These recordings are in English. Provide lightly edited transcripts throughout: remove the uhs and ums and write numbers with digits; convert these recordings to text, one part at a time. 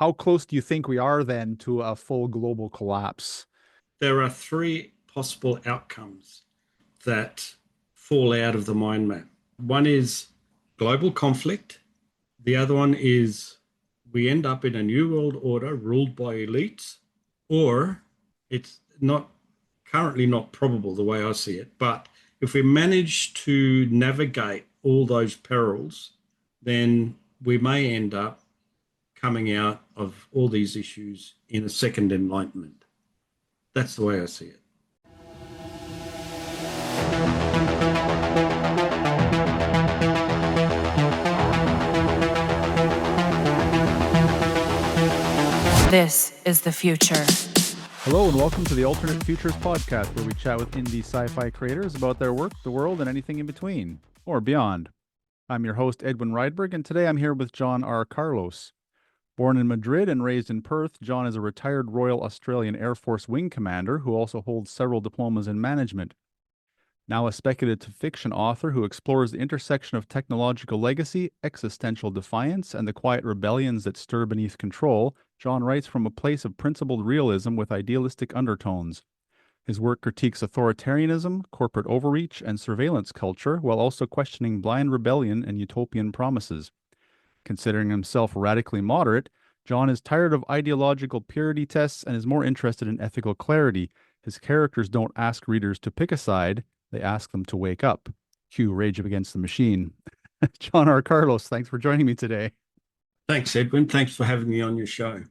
how close do you think we are then to a full global collapse? There are three possible outcomes that fall out of the mind map. One is global conflict. The other one is we end up in a new world order ruled by elites, or it's not currently not probable the way I see it. But if we manage to navigate all those perils, then we may end up coming out of all these issues in a second enlightenment. That's the way I see it. This is the future. Hello and welcome to the Alternate Futures podcast, where we chat with indie sci-fi creators about their work, the world, and anything in between, or beyond. I'm your host, Edwin Rydberg, and today I'm here with John R. Carlos. Born in Madrid and raised in Perth, John is a retired Royal Australian Air Force Wing Commander who also holds several diplomas in management. Now a speculative fiction author who explores the intersection of technological legacy, existential defiance, and the quiet rebellions that stir beneath control, John writes from a place of principled realism with idealistic undertones. His work critiques authoritarianism, corporate overreach, and surveillance culture, while also questioning blind rebellion and utopian promises. Considering himself radically moderate, John is tired of ideological purity tests and is more interested in ethical clarity. His characters don't ask readers to pick a side, they ask them to wake up. Cue Rage Against the Machine. John R. Carlos, thanks for joining me today. Thanks, Edwin. Thanks for having me on your show.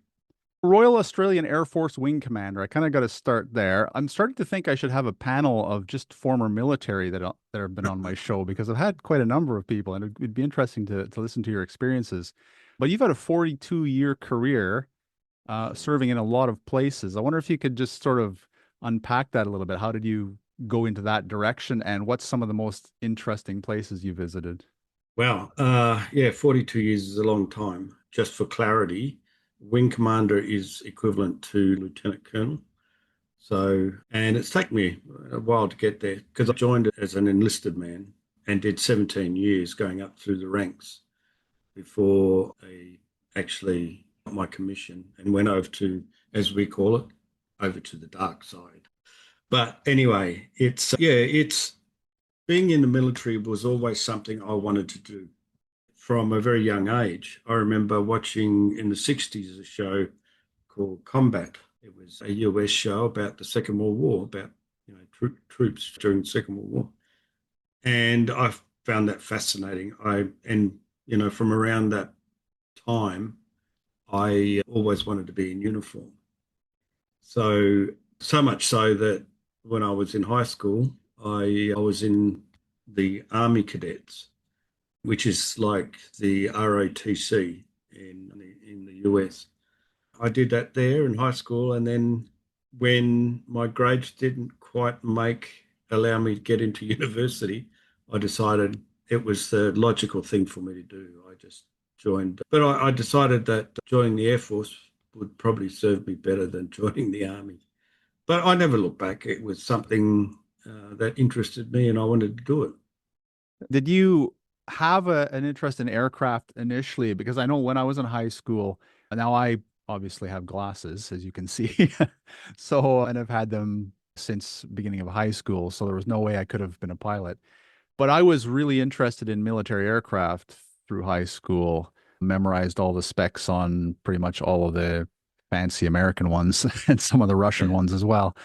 Royal Australian Air Force Wing Commander. I kind of got to start there. I'm starting to think I should have a panel of just former military that have been on my show, because I've had quite a number of people, and it'd be interesting to listen to your experiences. But you've had a 42-year career serving in a lot of places. I wonder if you could just sort of unpack that a little bit. How did you go into that direction, and what's some of the most interesting places you visited? Well, 42 years is a long time. Just for clarity, Wing Commander is equivalent to Lieutenant Colonel. So, and it's taken me a while to get there, because I joined as an enlisted man and did 17 years going up through the ranks before I actually got my commission and went over to, as we call it, over to the dark side. But anyway, it's being in the military was always something I wanted to do from a very young age. I remember watching in the 60s a show called Combat. It was a US show about the Second World War, about troops during the Second World War. And I found that fascinating. From around that time, I always wanted to be in uniform. So much so that when I was in high school, I was in the Army Cadets, which is like the ROTC in the US. I did that there in high school, and then when my grades didn't quite allow me to get into university, I decided it was the logical thing for me to do. I just joined. But I decided that joining the Air Force would probably serve me better than joining the Army. But I never looked back. It was something that interested me, and I wanted to do it. Did you have an interest in aircraft initially? Because I know when I was in high school, now I obviously have glasses, as you can see. And I've had them since beginning of high school, so there was no way I could have been a pilot. But I was really interested in military aircraft through high school, memorized all the specs on pretty much all of the fancy American ones and some of the Russian ones as well.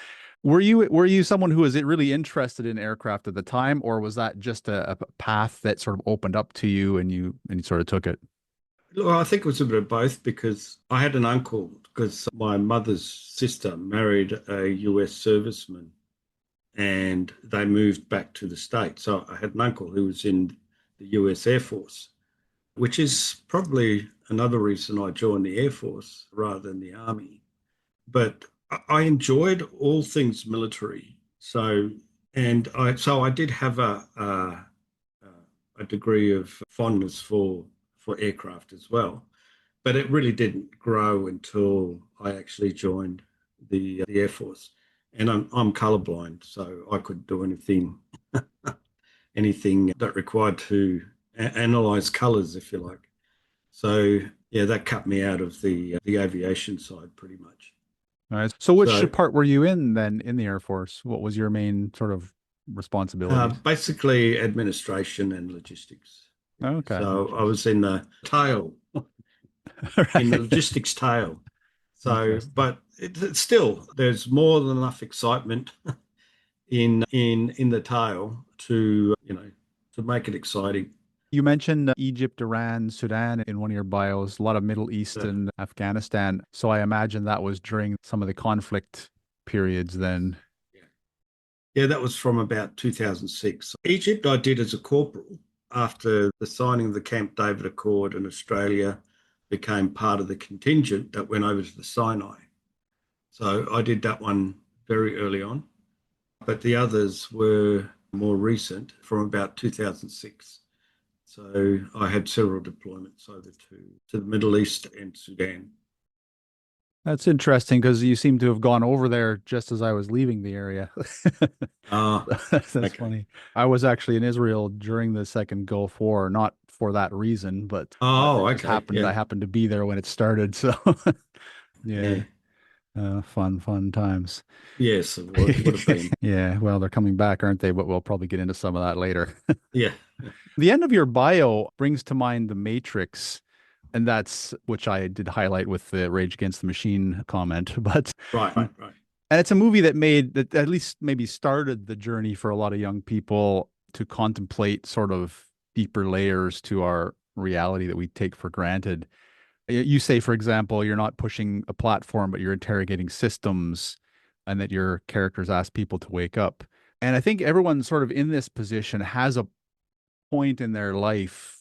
Were you someone who was really interested in aircraft at the time, or was that just a path that sort of opened up to you and you sort of took it? Well, I think it was a bit of both, because I had an uncle, because my mother's sister married a US serviceman and they moved back to the States. So I had an uncle who was in the US Air Force, which is probably another reason I joined the Air Force rather than the Army. But I enjoyed all things military. So I did have a degree of fondness for aircraft as well. But it really didn't grow until I actually joined the Air Force. And I'm colorblind, so I could do anything that required to analyze colors, if you like. So yeah, that cut me out of the aviation side pretty much. All right. So which So part were you in then in the Air Force? What was your main sort of responsibilities? basically administration and logistics. Okay. So I Interesting. was in the tail, in the Right. logistics tail. So, Interesting. but it's still, there's more than enough excitement in the tail to to make it exciting. You mentioned Egypt, Iran, Sudan in one of your bios, a lot of Middle East So, and Afghanistan. So I imagine that was during some of the conflict periods then. yeah. Yeah, that was from about 2006. Egypt, I did as a corporal after the signing of the Camp David Accord, and Australia became part of the contingent that went over to the Sinai. So I did that one very early on, but the others were more recent from about 2006. So I had several deployments over to the Middle East and Sudan. That's interesting because you seem to have gone over there just as I was leaving the area. Ah, That's okay. funny. I was actually in Israel during the second Gulf War, not for that reason, but Oh, it just okay. happened. Yeah. I happened to be there when it started. So yeah, Yeah. fun times. Yes, it would have been. Yeah, well, they're coming back, aren't they? But we'll probably get into some of that later. Yeah. The end of your bio brings to mind The Matrix, and that's which I did highlight with the Rage Against the Machine comment. But Right, and right. it's a movie that made that at least maybe started the journey for a lot of young people to contemplate sort of deeper layers to our reality that we take for granted. You say, for example, you're not pushing a platform, but you're interrogating systems, and that your characters ask people to wake up. And I think everyone sort of in this position has a point in their life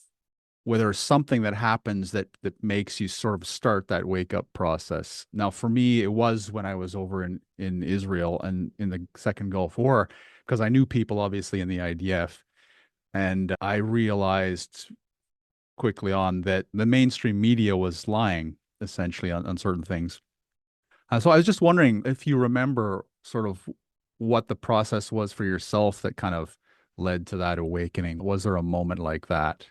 where there's something that happens that makes you sort of start that wake up process. Now, for me, it was when I was over in Israel and in the Second Gulf War, because I knew people obviously in the IDF, and I realized quickly on that the mainstream media was lying essentially on certain things. So I was just wondering if you remember sort of what the process was for yourself that kind of led to that awakening. Was there a moment like that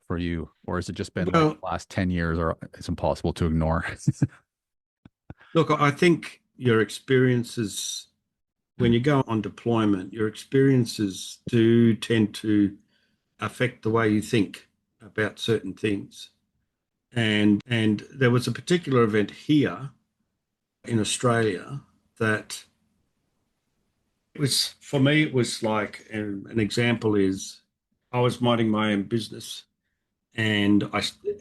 for you, or has it just been like Well, the last 10 years, or it's impossible to ignore? look, I think your experiences when you go on deployment, your experiences do tend to affect the way you think about certain things. And there was a particular event here in Australia that it was for me. It was like an example is I was minding my own business, and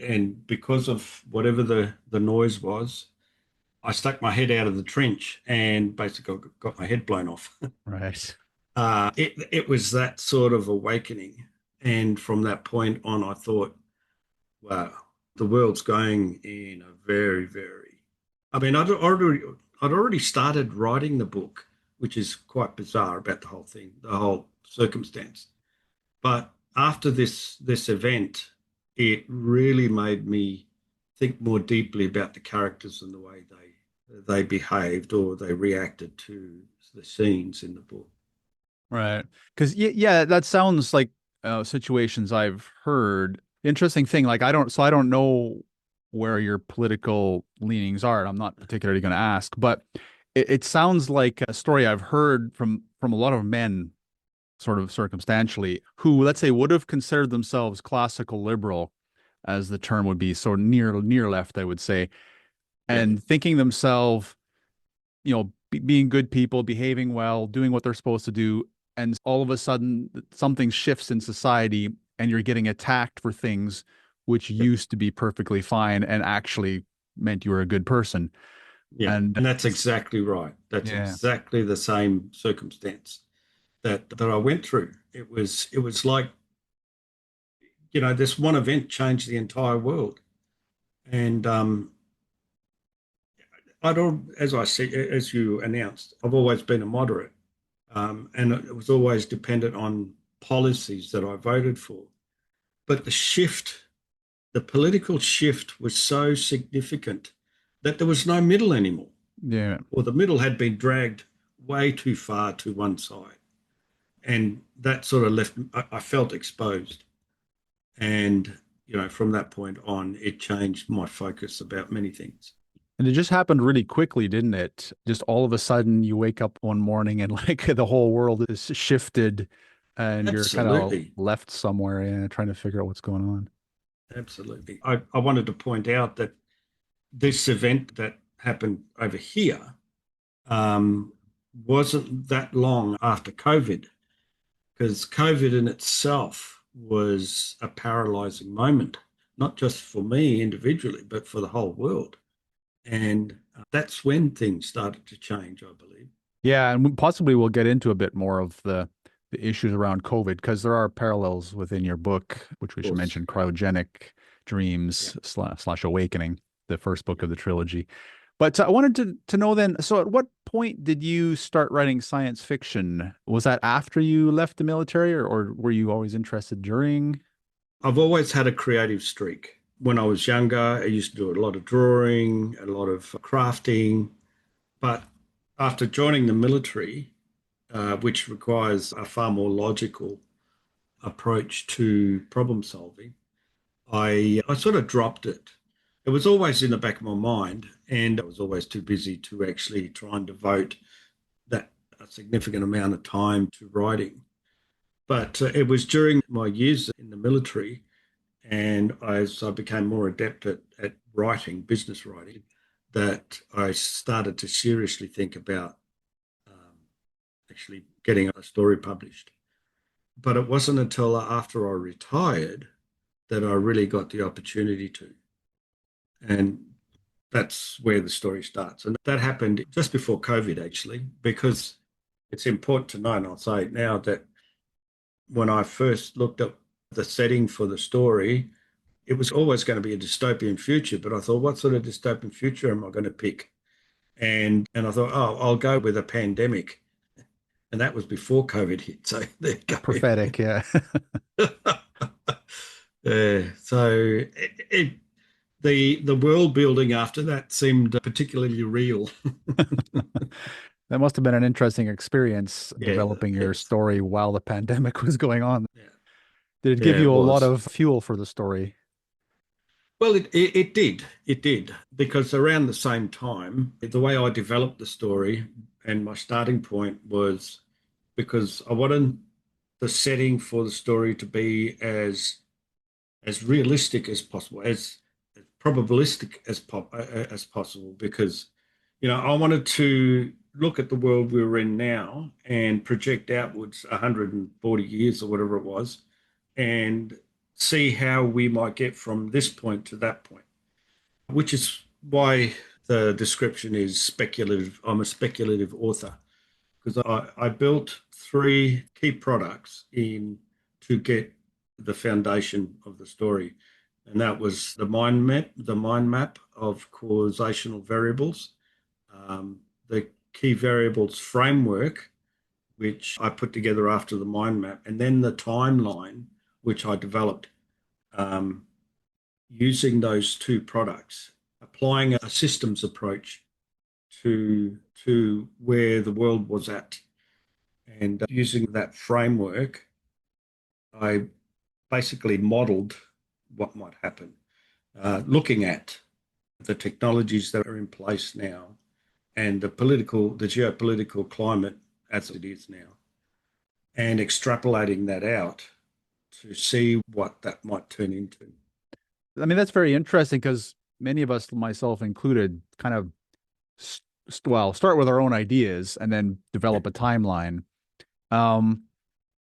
and because of whatever the noise was, I stuck my head out of the trench and basically got my head blown off. Right. It was that sort of awakening, and from that point on, I thought, wow, the world's going in a very. I mean, I'd already started writing the book, which is quite bizarre about the whole thing, the whole circumstance. But after this event, it really made me think more deeply about the characters and the way they behaved or they reacted to the scenes in the book. Right. Because yeah, that sounds like situations I've heard. Interesting thing, like I don't know where your political leanings are. And I'm not particularly going to ask, but it sounds like a story I've heard from a lot of men, sort of circumstantially, who let's say would have considered themselves classical liberal, as the term would be, so near left, I would say, Yeah, and thinking themselves, being good people, behaving well, doing what they're supposed to do, and all of a sudden something shifts in society, and you're getting attacked for things which yeah, used to be perfectly fine and actually meant you were a good person. yeah. And And that's exactly right. That's yeah, exactly the same circumstance that I went through. It was like, this one event changed the entire world. And as I said, as you announced, I've always been a moderate, and it was always dependent on policies that I voted for. But the political shift was so significant that there was no middle anymore, yeah, or the middle had been dragged way too far to one side. And that sort of left, I felt exposed. And from that point on, it changed my focus about many things. And it just happened really quickly, didn't it? Just all of a sudden you wake up one morning and like the whole world is shifted and you're kind of Absolutely. left somewhere and trying to figure out what's going on. Absolutely. I wanted to point out that this event that happened over here um, wasn't that long after COVID, because COVID in itself was a paralyzing moment, not just for me individually, but for the whole world. And that's when things started to change, I believe. Yeah, and possibly we'll get into a bit more of the issues around COVID because there are parallels within your book, which we Of should course. mention, Cryogenic Yeah. Dreams slash Awakening, the first book Yeah. of the trilogy. But I wanted to know then, so at what point did you start writing science fiction? Was that after you left the military or were you always interested during? I've always had a creative streak. When I was younger, I used to do a lot of drawing, a lot of crafting. But after joining the military, which requires a far more logical approach to problem solving, I sort of dropped it. It was always in the back of my mind, and I was always too busy to actually try and devote that a significant amount of time to writing. But it was during my years in the military, and as I became more adept at writing, business writing, that I started to seriously think about actually getting a story published. But it wasn't until after I retired that I really got the opportunity to. And that's where the story starts. And that happened just before COVID, actually, because it's important to know, and I'll say it now, that when I first looked at the setting for the story, it was always going to be a dystopian future. But I thought, what sort of dystopian future am I going to pick? And I thought, oh, I'll go with a pandemic. And that was before COVID hit. So there Prophetic, yeah. you go. So the world building after that seemed particularly real. That must have been an interesting experience Yeah, developing your yes, story while the pandemic was going on. yeah, Did it give yeah, you it a lot was. of fuel for the story? Well, it did, because around the same time, the way I developed the story and my starting point was because I wanted the setting for the story to be as realistic as possible, as probabilistic as possible, because I wanted to look at the world we were in now and project outwards 140 years or whatever it was, and see how we might get from this point to that point, which is why the description is speculative. I'm a speculative author because I built three key products in to get the foundation of the story. And that was the mind map of causational variables, the key variables framework, which I put together after the mind map, and then the timeline, which I developed um, using those two products, applying a systems approach to where the world was at. And using that framework, I basically modeled what might happen, looking at the technologies that are in place now and the geopolitical climate as it is now, and extrapolating that out to see what that might turn into. I mean, that's very interesting because many of us, myself included, kind of start with our own ideas and then Yeah. develop a timeline. Um,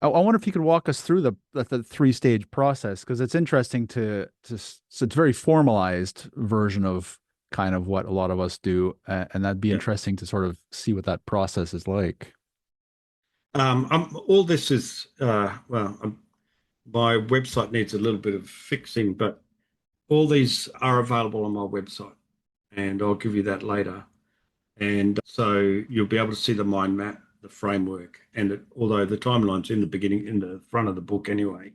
I wonder if you could walk us through the three-stage process because it's interesting so it's a very formalized version of kind of what a lot of us do, and that'd be Yeah. interesting to sort of see what that process is like. All this is, my website needs a little bit of fixing, but all these are available on my website, and I'll give you that later. And so you'll be able to see the mind map, the framework, and although the timeline's in the beginning, in the front of the book anyway,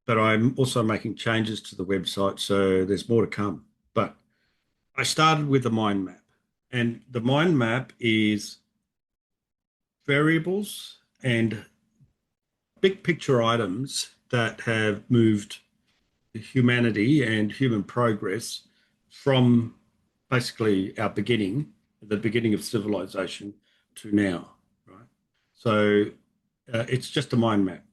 but I'm also making changes to the website, so there's more to come. But I started with the mind map, and the mind map is variables and big picture items that have moved humanity and human progress from basically our beginning, the beginning of civilization, to now, right? So it's just a mind map,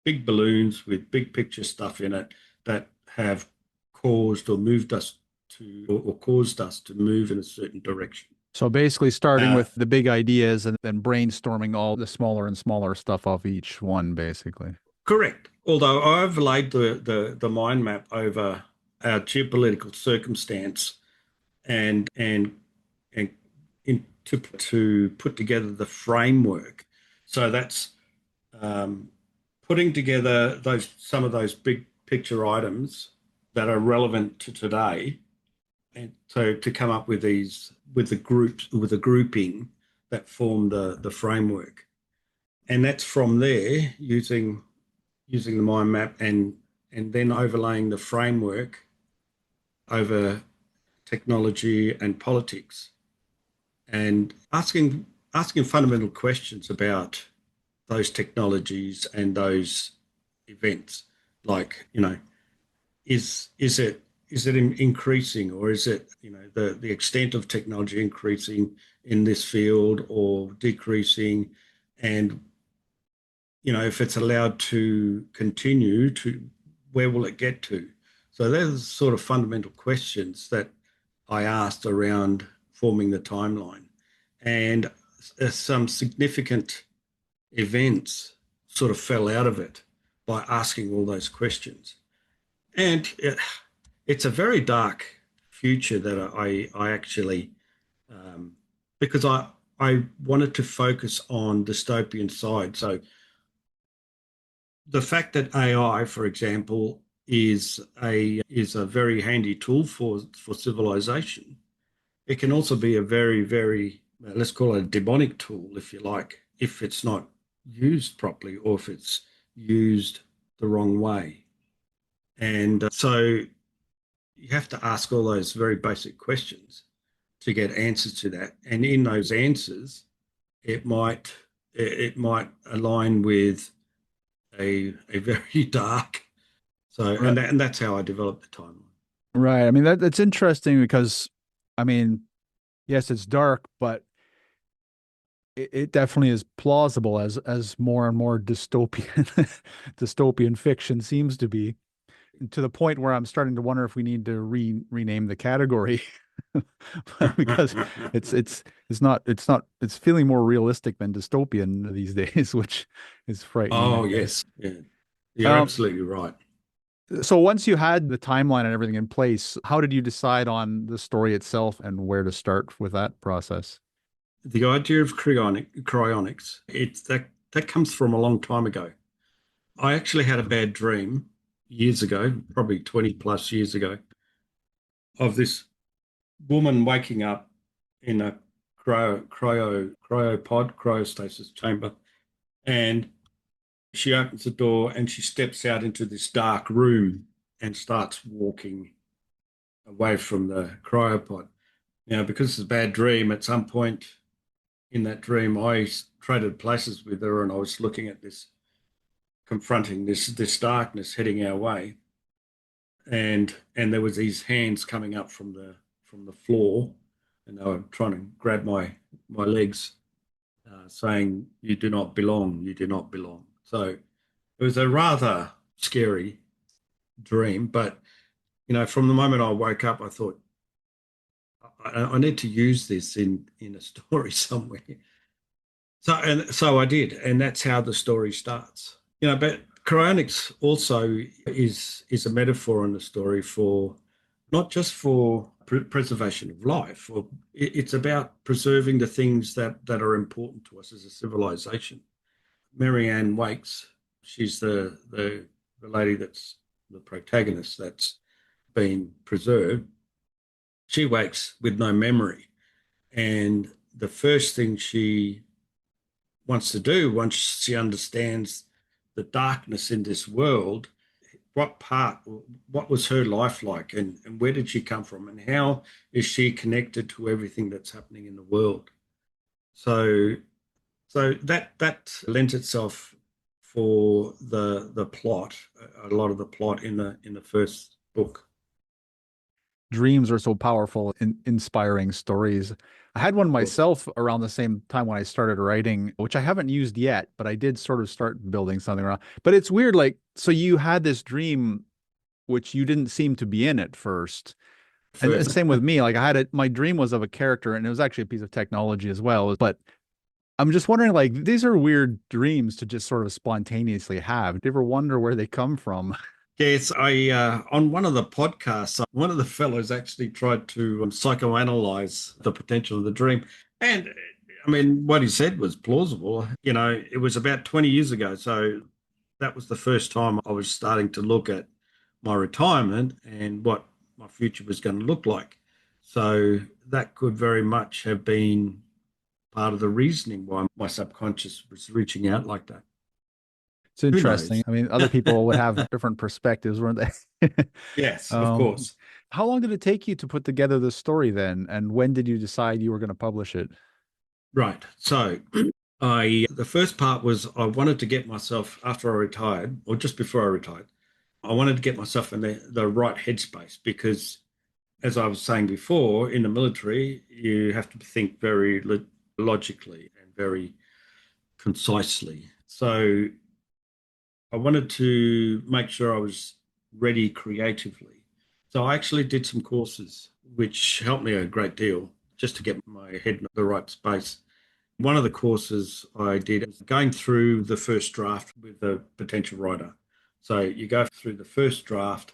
big balloons with big picture stuff in it that have caused or moved us to, or caused us to move in a certain direction. So basically starting with the big ideas and then brainstorming all the smaller and smaller stuff off each one, basically. Correct. Although I overlaid the mind map over our geopolitical circumstance and to put together the framework. So that's putting together some of those big picture items that are relevant to today, and so to come up with the grouping that form the framework. And that's from there using the mind map and then overlaying the framework over technology and politics, and asking fundamental questions about those technologies and those events, like, is it increasing, or is it, the extent of technology increasing in this field or decreasing, and if it's allowed to continue, to where will it get to? So there's sort of fundamental questions that I asked around forming the timeline, and some significant events sort of fell out of it by asking all those questions. And it's a very dark future that I actually, because I wanted to focus on dystopian side. So the fact that AI, for example, is a very handy tool for civilization, it can also be a very, very, let's call it a demonic tool, if you like, if it's not used properly or if it's used the wrong way. And so you have to ask all those very basic questions to get answers to that. And in those answers, it might align with a very dark. So, Right. and that's how I developed the timeline. Right. I mean, that's interesting because, I mean, yes, it's dark, but it definitely is plausible as more and more dystopian fiction seems to be, to the point where I'm starting to wonder if we need to rename the category because it's feeling more realistic than dystopian these days, which is frightening. Oh, yes. Yeah. You're absolutely right. So once you had the timeline and everything in place, how did you decide on the story itself and where to start with that process? The idea of cryonics, that comes from a long time ago. I actually had a bad dream years ago, probably 20 plus years ago, of this woman waking up in a cryostasis chamber, and she opens the door and she steps out into this dark room and starts walking away from the cryopod. Now, because it's a bad dream, at some point in that dream, I traded places with her, and I was looking at this, confronting this darkness heading our way, and there was these hands coming up from the floor, and they were trying to grab my legs, saying, "You do not belong. You do not belong." So it was a rather scary dream, but from the moment I woke up, I thought, I need to use this in a story somewhere. So I did, and that's how the story starts. But cryonics also is a metaphor in the story for not just for preservation of life, or it's about preserving the things that are important to us as a civilization. Marianne wakes. She's the lady that's the protagonist that's been preserved. She wakes with no memory, and the first thing she wants to do, once she understands the darkness in this world, what was her life like, and where did she come from, and how is she connected to everything that's happening in the world? So that lends itself for the plot, a lot of the plot in the first book. Dreams are so powerful in inspiring stories. I had one myself around the same time when I started writing, which I haven't used yet, but I did sort of start building something around. But it's weird, like, so you had this dream, which you didn't seem to be in at first. And same with me. Like I had my dream was of a character, and it was actually a piece of technology as well. But I'm just wondering, like, these are weird dreams to just sort of spontaneously have. Do you ever wonder where they come from? Yes, I on one of the podcasts, one of the fellows actually tried to psychoanalyze the potential of the dream. And I mean, what he said was plausible. You know, it was about 20 years ago. So that was the first time I was starting to look at my retirement and what my future was going to look like. So that could very much have been part of the reasoning why my subconscious was reaching out like that. It's interesting. I mean, other people would have different perspectives, weren't they? Yes, of course. How long did it take you to put together this story then? And when did you decide you were going to publish it? Right. So the first part was I wanted to get myself, after I retired, or just before I retired, I wanted to get myself in the right headspace because, as I was saying before, in the military, you have to think very logically and very concisely. So I wanted to make sure I was ready creatively. So I actually did some courses, which helped me a great deal just to get my head in the right space. One of the courses I did is going through the first draft with a potential writer. So you go through the first draft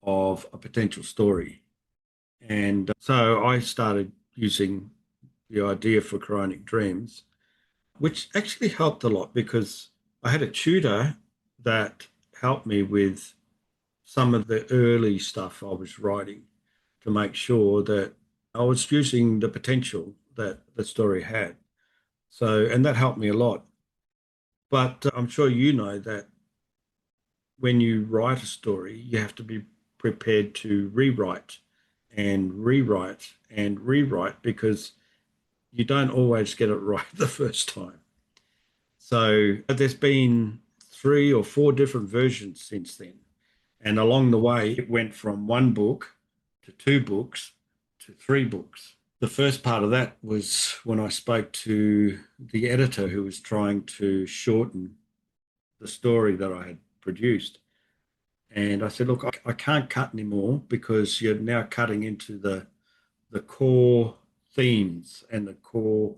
of a potential story. And so I started using the idea for Cryonic Dreams, which actually helped a lot because I had a tutor that helped me with some of the early stuff I was writing to make sure that I was using the potential that the story had. So, and that helped me a lot. But I'm sure you know that when you write a story, you have to be prepared to rewrite and rewrite and rewrite because you don't always get it right the first time. So there's been 3 or 4 different versions since then. And along the way, it went from 1 book to 2 books to 3 books. The first part of that was when I spoke to the editor who was trying to shorten the story that I had produced. And I said, look, I can't cut anymore because you're now cutting into the core themes and the core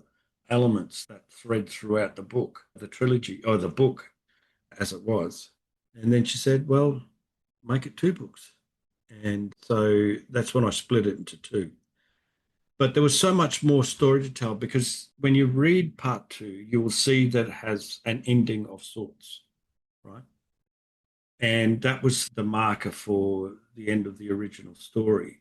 elements that thread throughout the book, the trilogy, or the book as it was. And then she said, well, make it 2 books. And so that's when I split it into 2. But there was so much more story to tell because when you read part 2, you will see that it has an ending of sorts, right? And that was the marker for the end of the original story.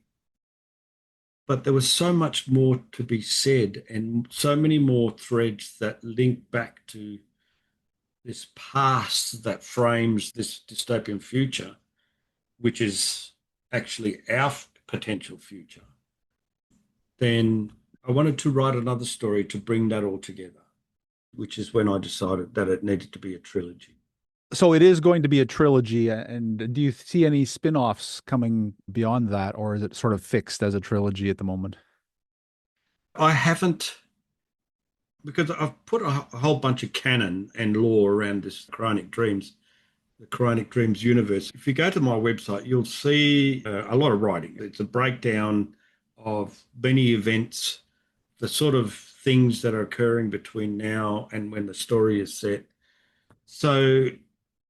But there was so much more to be said and so many more threads that link back to this past that frames this dystopian future, which is actually our potential future. Then I wanted to write another story to bring that all together, which is when I decided that it needed to be a trilogy. So it is going to be a trilogy, and do you see any spin-offs coming beyond that, or is it sort of fixed as a trilogy at the moment? I haven't, because I've put a whole bunch of canon and lore around this Cryonic Dreams, the Cryonic Dreams universe. If you go to my website, you'll see a lot of writing. It's a breakdown of many events, the sort of things that are occurring between now and when the story is set. So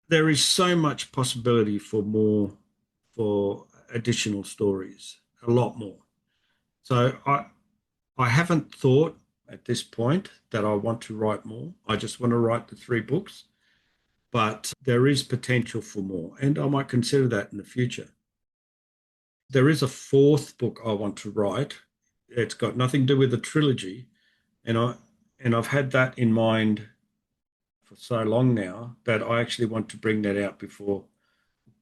there is so much possibility for additional stories, a lot more. So I haven't thought at this point that I want to write more. I just want to write the 3 books, but there is potential for more, and I might consider that in the future. There is a 4th book I want to write. It's got nothing to do with the trilogy, and I've had that in mind for so long now that I actually want to bring that out before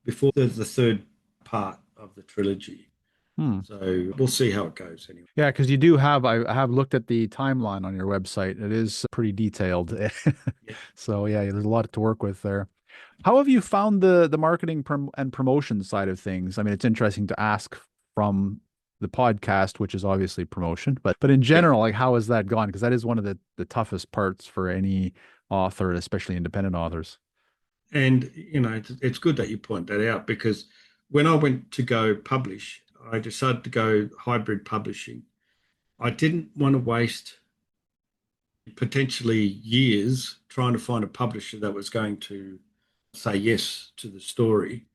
the 3rd part of the trilogy. Hmm. So we'll see how it goes anyway. Yeah, because you do have, I have looked at the timeline on your website. It is pretty detailed. Yeah. So yeah, there's a lot to work with there. How have you found the marketing and promotion side of things? I mean, it's interesting to ask from the podcast, which is obviously promotion, but in Yeah. general, like how has that gone? Because that is one of the toughest parts for any author, especially independent authors. And, it's good that you point that out because when I went to go publish, I decided to go hybrid publishing. I didn't want to waste potentially years trying to find a publisher that was going to say yes to the story.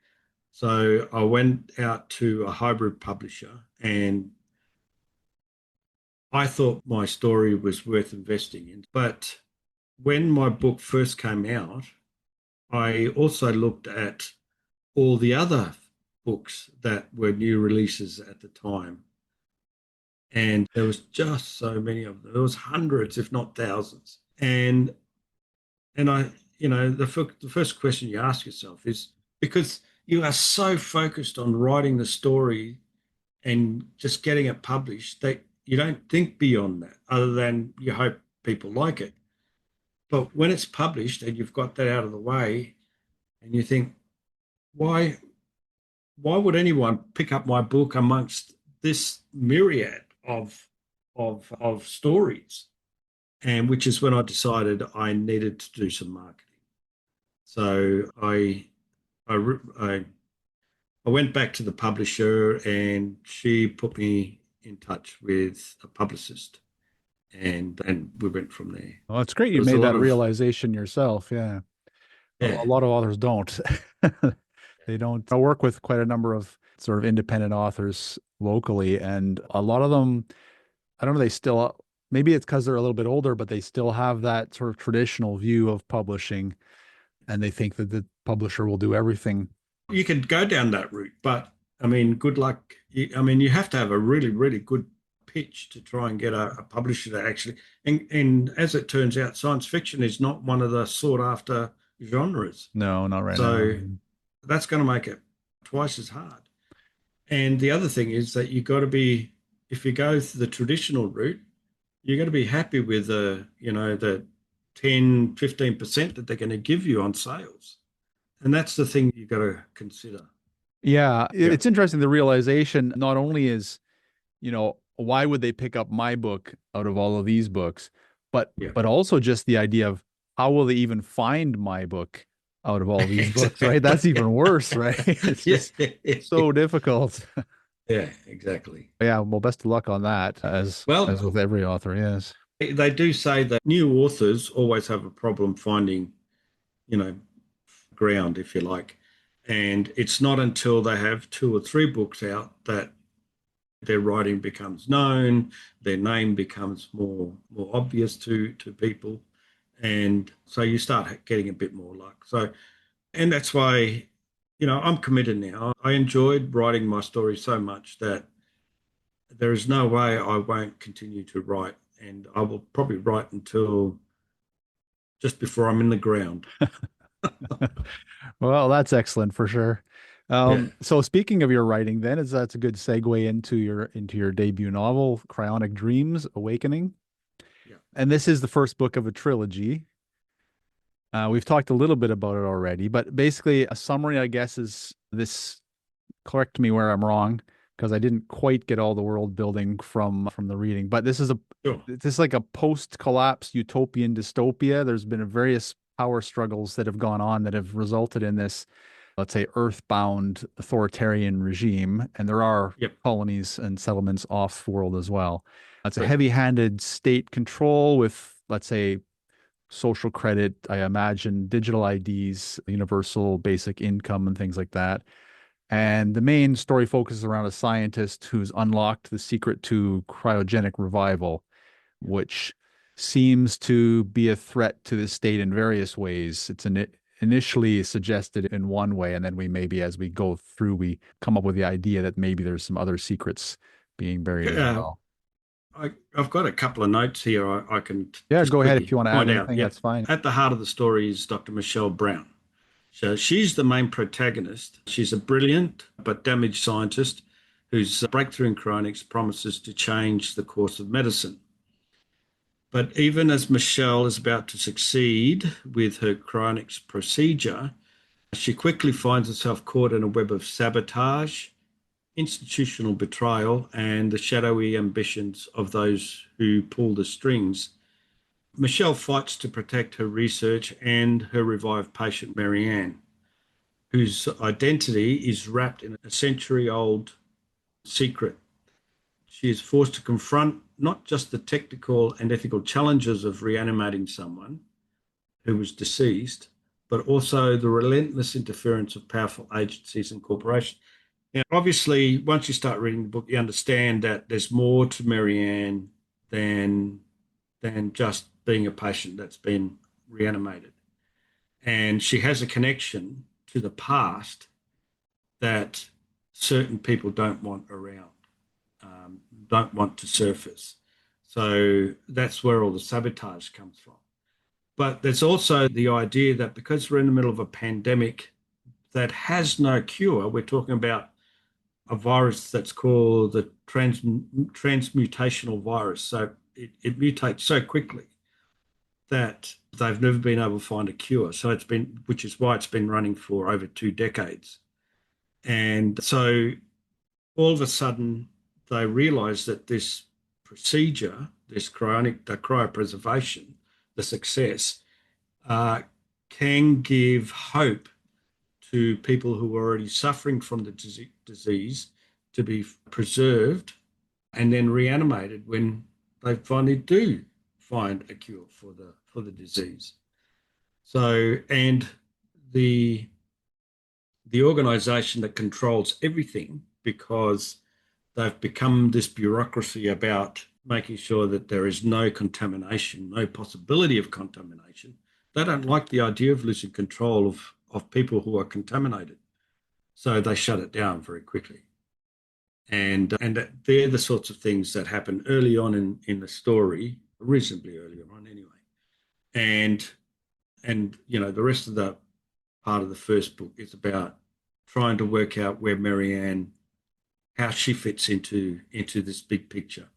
So I went out to a hybrid publisher and I thought my story was worth investing in. But when my book first came out, I also looked at all the other books that were new releases at the time. And there was just so many of them. There was hundreds, if not thousands. And the first question you ask yourself is because you are so focused on writing the story and just getting it published that you don't think beyond that other than you hope people like it. But when it's published and you've got that out of the way and you think, why would anyone pick up my book amongst this myriad of stories? And which is when I decided I needed to do some marketing. So I went back to the publisher and she put me in touch with a publicist and we went from there. Well, it's great There you was a made lot that of realization yourself. Yeah. A yeah, lot of authors don't. They don't. I work with quite a number of sort of independent authors locally, and a lot of them, I don't know, they still, maybe it's because they're a little bit older, but they still have that sort of traditional view of publishing, and they think that the publisher will do everything. you could go down that route, but I mean, good luck. You have to have a really, really good pitch to try and get a publisher to actually. And as it turns out, science fiction is not one of the sought after genres. No, not right now. So that's going to make it twice as hard. And the other thing is that you've got to be, if you go the traditional route, you're going to be happy with the 10, 15% that they're going to give you on sales. And that's the thing you've got to consider. Yeah, Yeah. it's interesting. The realization not only is, why would they pick up my book out of all of these books, but Yeah. but also just the idea of how will they even find my book out of all these books, right? That's even worse, right? It's just so difficult. Yeah, exactly. Yeah, well, best of luck on that, as Well, with every author, yes. they do say that new authors always have a problem finding, you know, ground, if you like. And it's not until they have 2 or 3 books out that their writing becomes known, their name becomes more obvious to people. And so you start getting a bit more luck. So, and that's why, I'm committed now. I enjoyed writing my story so much that there is no way I won't continue to write. And I will probably write until just before I'm in the ground. Well, that's excellent for sure. Yeah. So speaking of your writing, then that's a good segue into your debut novel, Cryonic Dreams: Awakening. Yeah. And this is the first book of a trilogy. We've talked a little bit about it already, but basically a summary, I guess, is this. Correct me where I'm wrong, because I didn't quite get all the world building from the reading. But Sure. this is like a post-collapse utopian dystopia. There's been various power struggles that have gone on that have resulted in this, let's say, earthbound authoritarian regime, and there are Yep. colonies and settlements off-world as well. It's a Right. heavy-handed state control with, let's say, social credit, I imagine, digital IDs, universal basic income, and things like that. And the main story focuses around a scientist who's unlocked the secret to cryogenic revival, which seems to be a threat to the state in various ways. It's initially suggested in one way, and then as we go through, we come up with the idea that maybe there's some other secrets being buried as well. I've got a couple of notes here I can Yeah, just go ahead quickly if you want to add point out. anything, Yeah. that's fine. At the heart of the story is Dr. Michelle Brown. So she's the main protagonist. She's a brilliant but damaged scientist whose breakthrough in cryonics promises to change the course of medicine. But even as Michelle is about to succeed with her cryonics procedure, she quickly finds herself caught in a web of sabotage, institutional betrayal, and the shadowy ambitions of those who pull the strings. Michelle fights to protect her research and her revived patient, Marianne, whose identity is wrapped in a century-old secret. She is forced to confront not just the technical and ethical challenges of reanimating someone who was deceased, but also the relentless interference of powerful agencies and corporations. Now, obviously, once you start reading the book, you understand that there's more to Marianne than just being a patient that's been reanimated. And she has a connection to the past that certain people don't want around, don't want to surface. So that's where all the sabotage comes from. But there's also the idea that because we're in the middle of a pandemic that has no cure, we're talking about a virus that's called the transmutational virus. So it mutates so quickly that they've never been able to find a cure. So which is why it's been running for over 2 decades. And so all of a sudden they realize that this procedure, the cryopreservation, the success, can give hope to people who are already suffering from the disease to be preserved and then reanimated when they finally do find a cure for the disease. So, and the organization that controls everything, because they've become this bureaucracy about making sure that there is no contamination, no possibility of contamination. They don't like the idea of losing control of people who are contaminated. So they shut it down very quickly. And they're the sorts of things that happen early on in the story, reasonably early on anyway. And the rest of the part of the first book is about trying to work out where Marianne, how she fits into this big picture.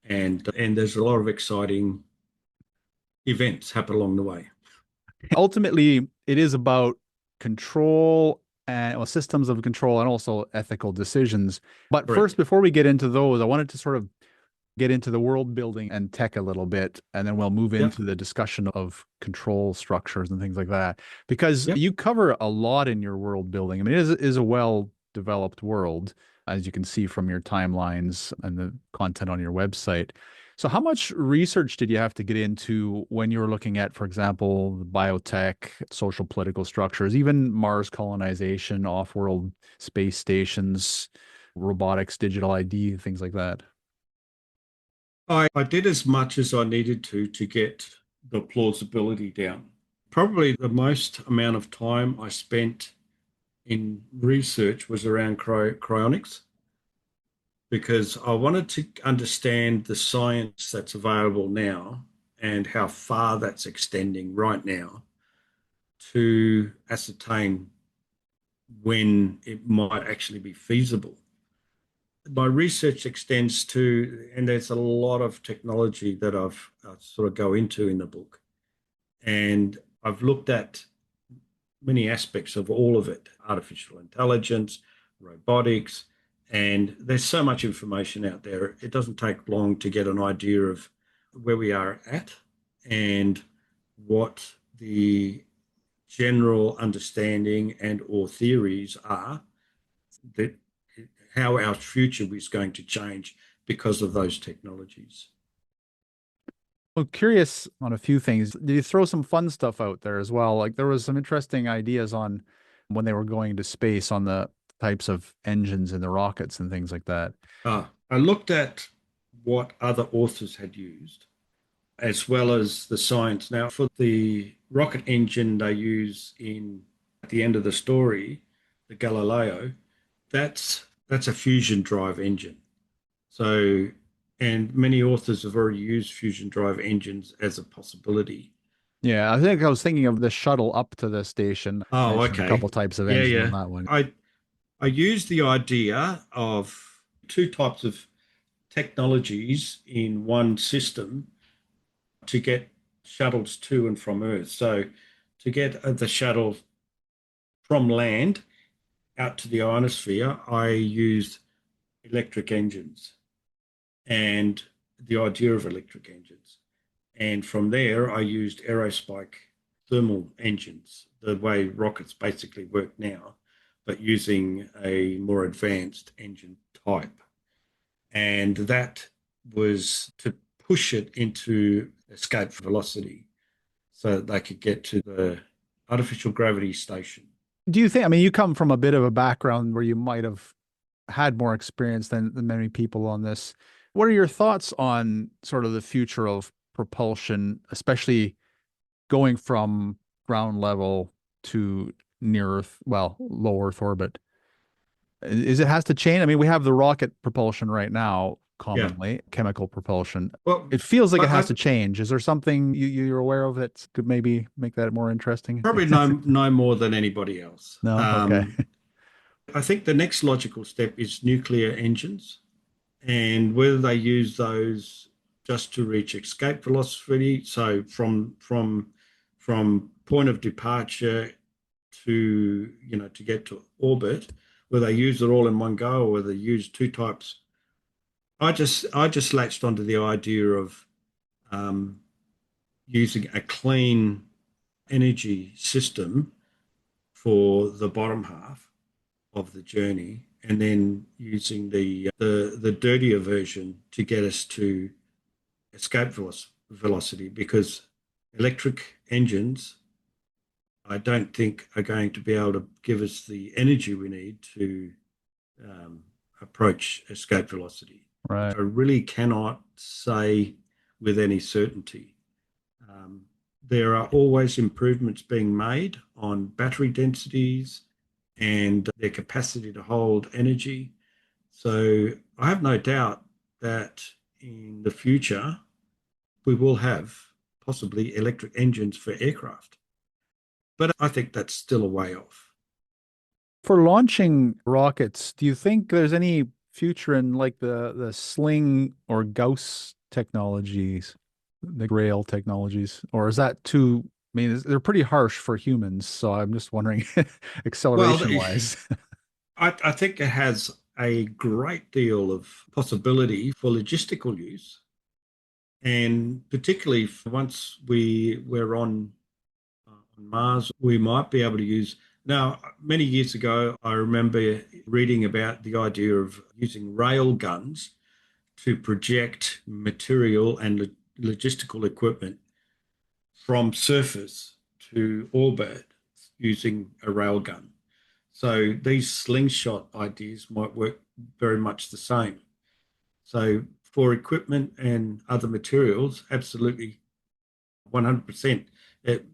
And there's a lot of exciting events happen along the way. Ultimately, it is about control and systems of control and also ethical decisions. But Correct. First, before we get into those, I wanted to sort of get into the world building and tech a little bit, and then we'll move into the discussion of control structures and things like that. Because you cover a lot in your world building. I mean, it is a well-developed world, as you can see from your timelines and the content on your website. So how much research did you have to get into when you were looking at, for example, biotech, social political structures, even Mars colonization, off-world space stations, robotics, digital ID, things like that? I did as much as I needed to get the plausibility down. Probably the most amount of time I spent in research was around cryonics, because I wanted to understand the science that's available now and how far that's extending right now to ascertain when it might actually be feasible. My research extends to, and there's a lot of technology that I sort of go into in the book. And I've looked at many aspects of all of it: artificial intelligence, robotics, and there's so much information out there. It doesn't take long to get an idea of where we are at and what the general understanding and or theories are, that how our future is going to change because of those technologies. Well, curious on a few things. Did you throw some fun stuff out there as well? Like there was some interesting ideas on when they were going to space on the types of engines in the rockets and things like that. I looked at what other authors had used, as well as the science. Now, for the rocket engine they use at the end of the story, the Galileo, that's a fusion drive engine. So, and many authors have already used fusion drive engines as a possibility. Yeah, I think I was thinking of the shuttle up to the station. Oh, okay. A couple types of engine on that one. I used the idea of two types of technologies in one system to get shuttles to and from Earth. So to get the shuttle from land out to the ionosphere, I used electric engines and the idea of electric engines. And from there, I used aerospike thermal engines, the way rockets basically work now, but using a more advanced engine type. And that was to push it into escape velocity so that they could get to the artificial gravity station. Do you think, I mean, you come from a bit of a background where you might have had more experience than many people on this. What are your thoughts on sort of the future of propulsion, especially going from ground level to near Earth, well, low Earth orbit? Is it has to change? I mean, we have the rocket propulsion right now, commonly, chemical propulsion. Well, it feels like it has to change. Is there something you're aware of that could maybe make that more interesting? Probably no more than anybody else. No? Okay. I think the next logical step is nuclear engines, and whether they use those just to reach escape velocity, so from point of departure to to get to orbit, whether they use it all in one go or whether they use two types. I just latched onto the idea of using a clean energy system for the bottom half of the journey, and then using the dirtier version to get us to escape velocity, because electric engines, I don't think, are going to be able to give us the energy we need to approach escape velocity. Right. I really cannot say with any certainty. There are always improvements being made on battery densities and their capacity to hold energy. So I have no doubt that in the future, we will have possibly electric engines for aircraft. But I think that's still a way off. For launching rockets, do you think there's any future in like the sling or Gauss technologies, the Grail technologies, or is that too? I mean, they're pretty harsh for humans, so I'm just wondering, acceleration wise. I think it has a great deal of possibility for logistical use, and particularly once we're on Mars, we might be able to use. Now, many years ago, I remember reading about the idea of using rail guns to project material and logistical equipment from surface to orbit using a rail gun. So these slingshot ideas might work very much the same. So for equipment and other materials, absolutely 100%. It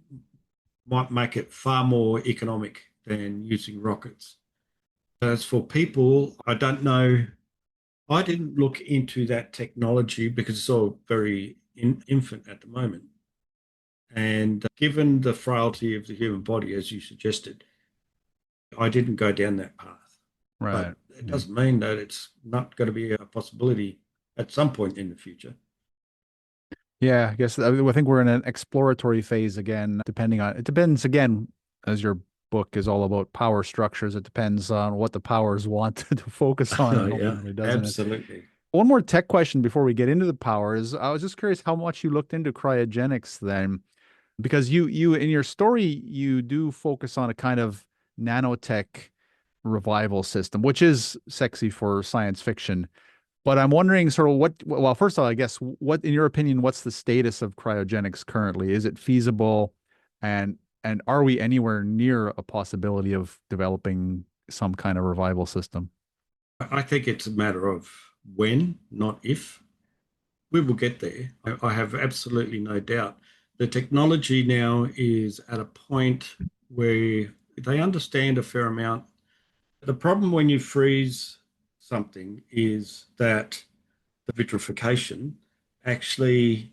might make it far more economic than using rockets. As for people, I don't know. I didn't look into that technology because it's all very infant at the moment. And given the frailty of the human body, as you suggested, I didn't go down that path. Right. But it doesn't mean that it's not going to be a possibility at some point in the future. Yeah, I guess I think we're in an exploratory phase again, it depends again, as your book is all about power structures. It depends on what the powers want to focus on, ultimately, doesn't it? Absolutely. One more tech question before we get into the powers. I was just curious how much you looked into cryogenics then, because you in your story, you do focus on a kind of nanotech revival system, which is sexy for science fiction. But I'm wondering sort of well, first of all, I guess, what, in your opinion, what's the status of cryogenics currently? Is it feasible? And are we anywhere near a possibility of developing some kind of revival system? I think it's a matter of when, not if. We will get there. I have absolutely no doubt. The technology now is at a point where they understand a fair amount. The problem when you freeze something is that the vitrification actually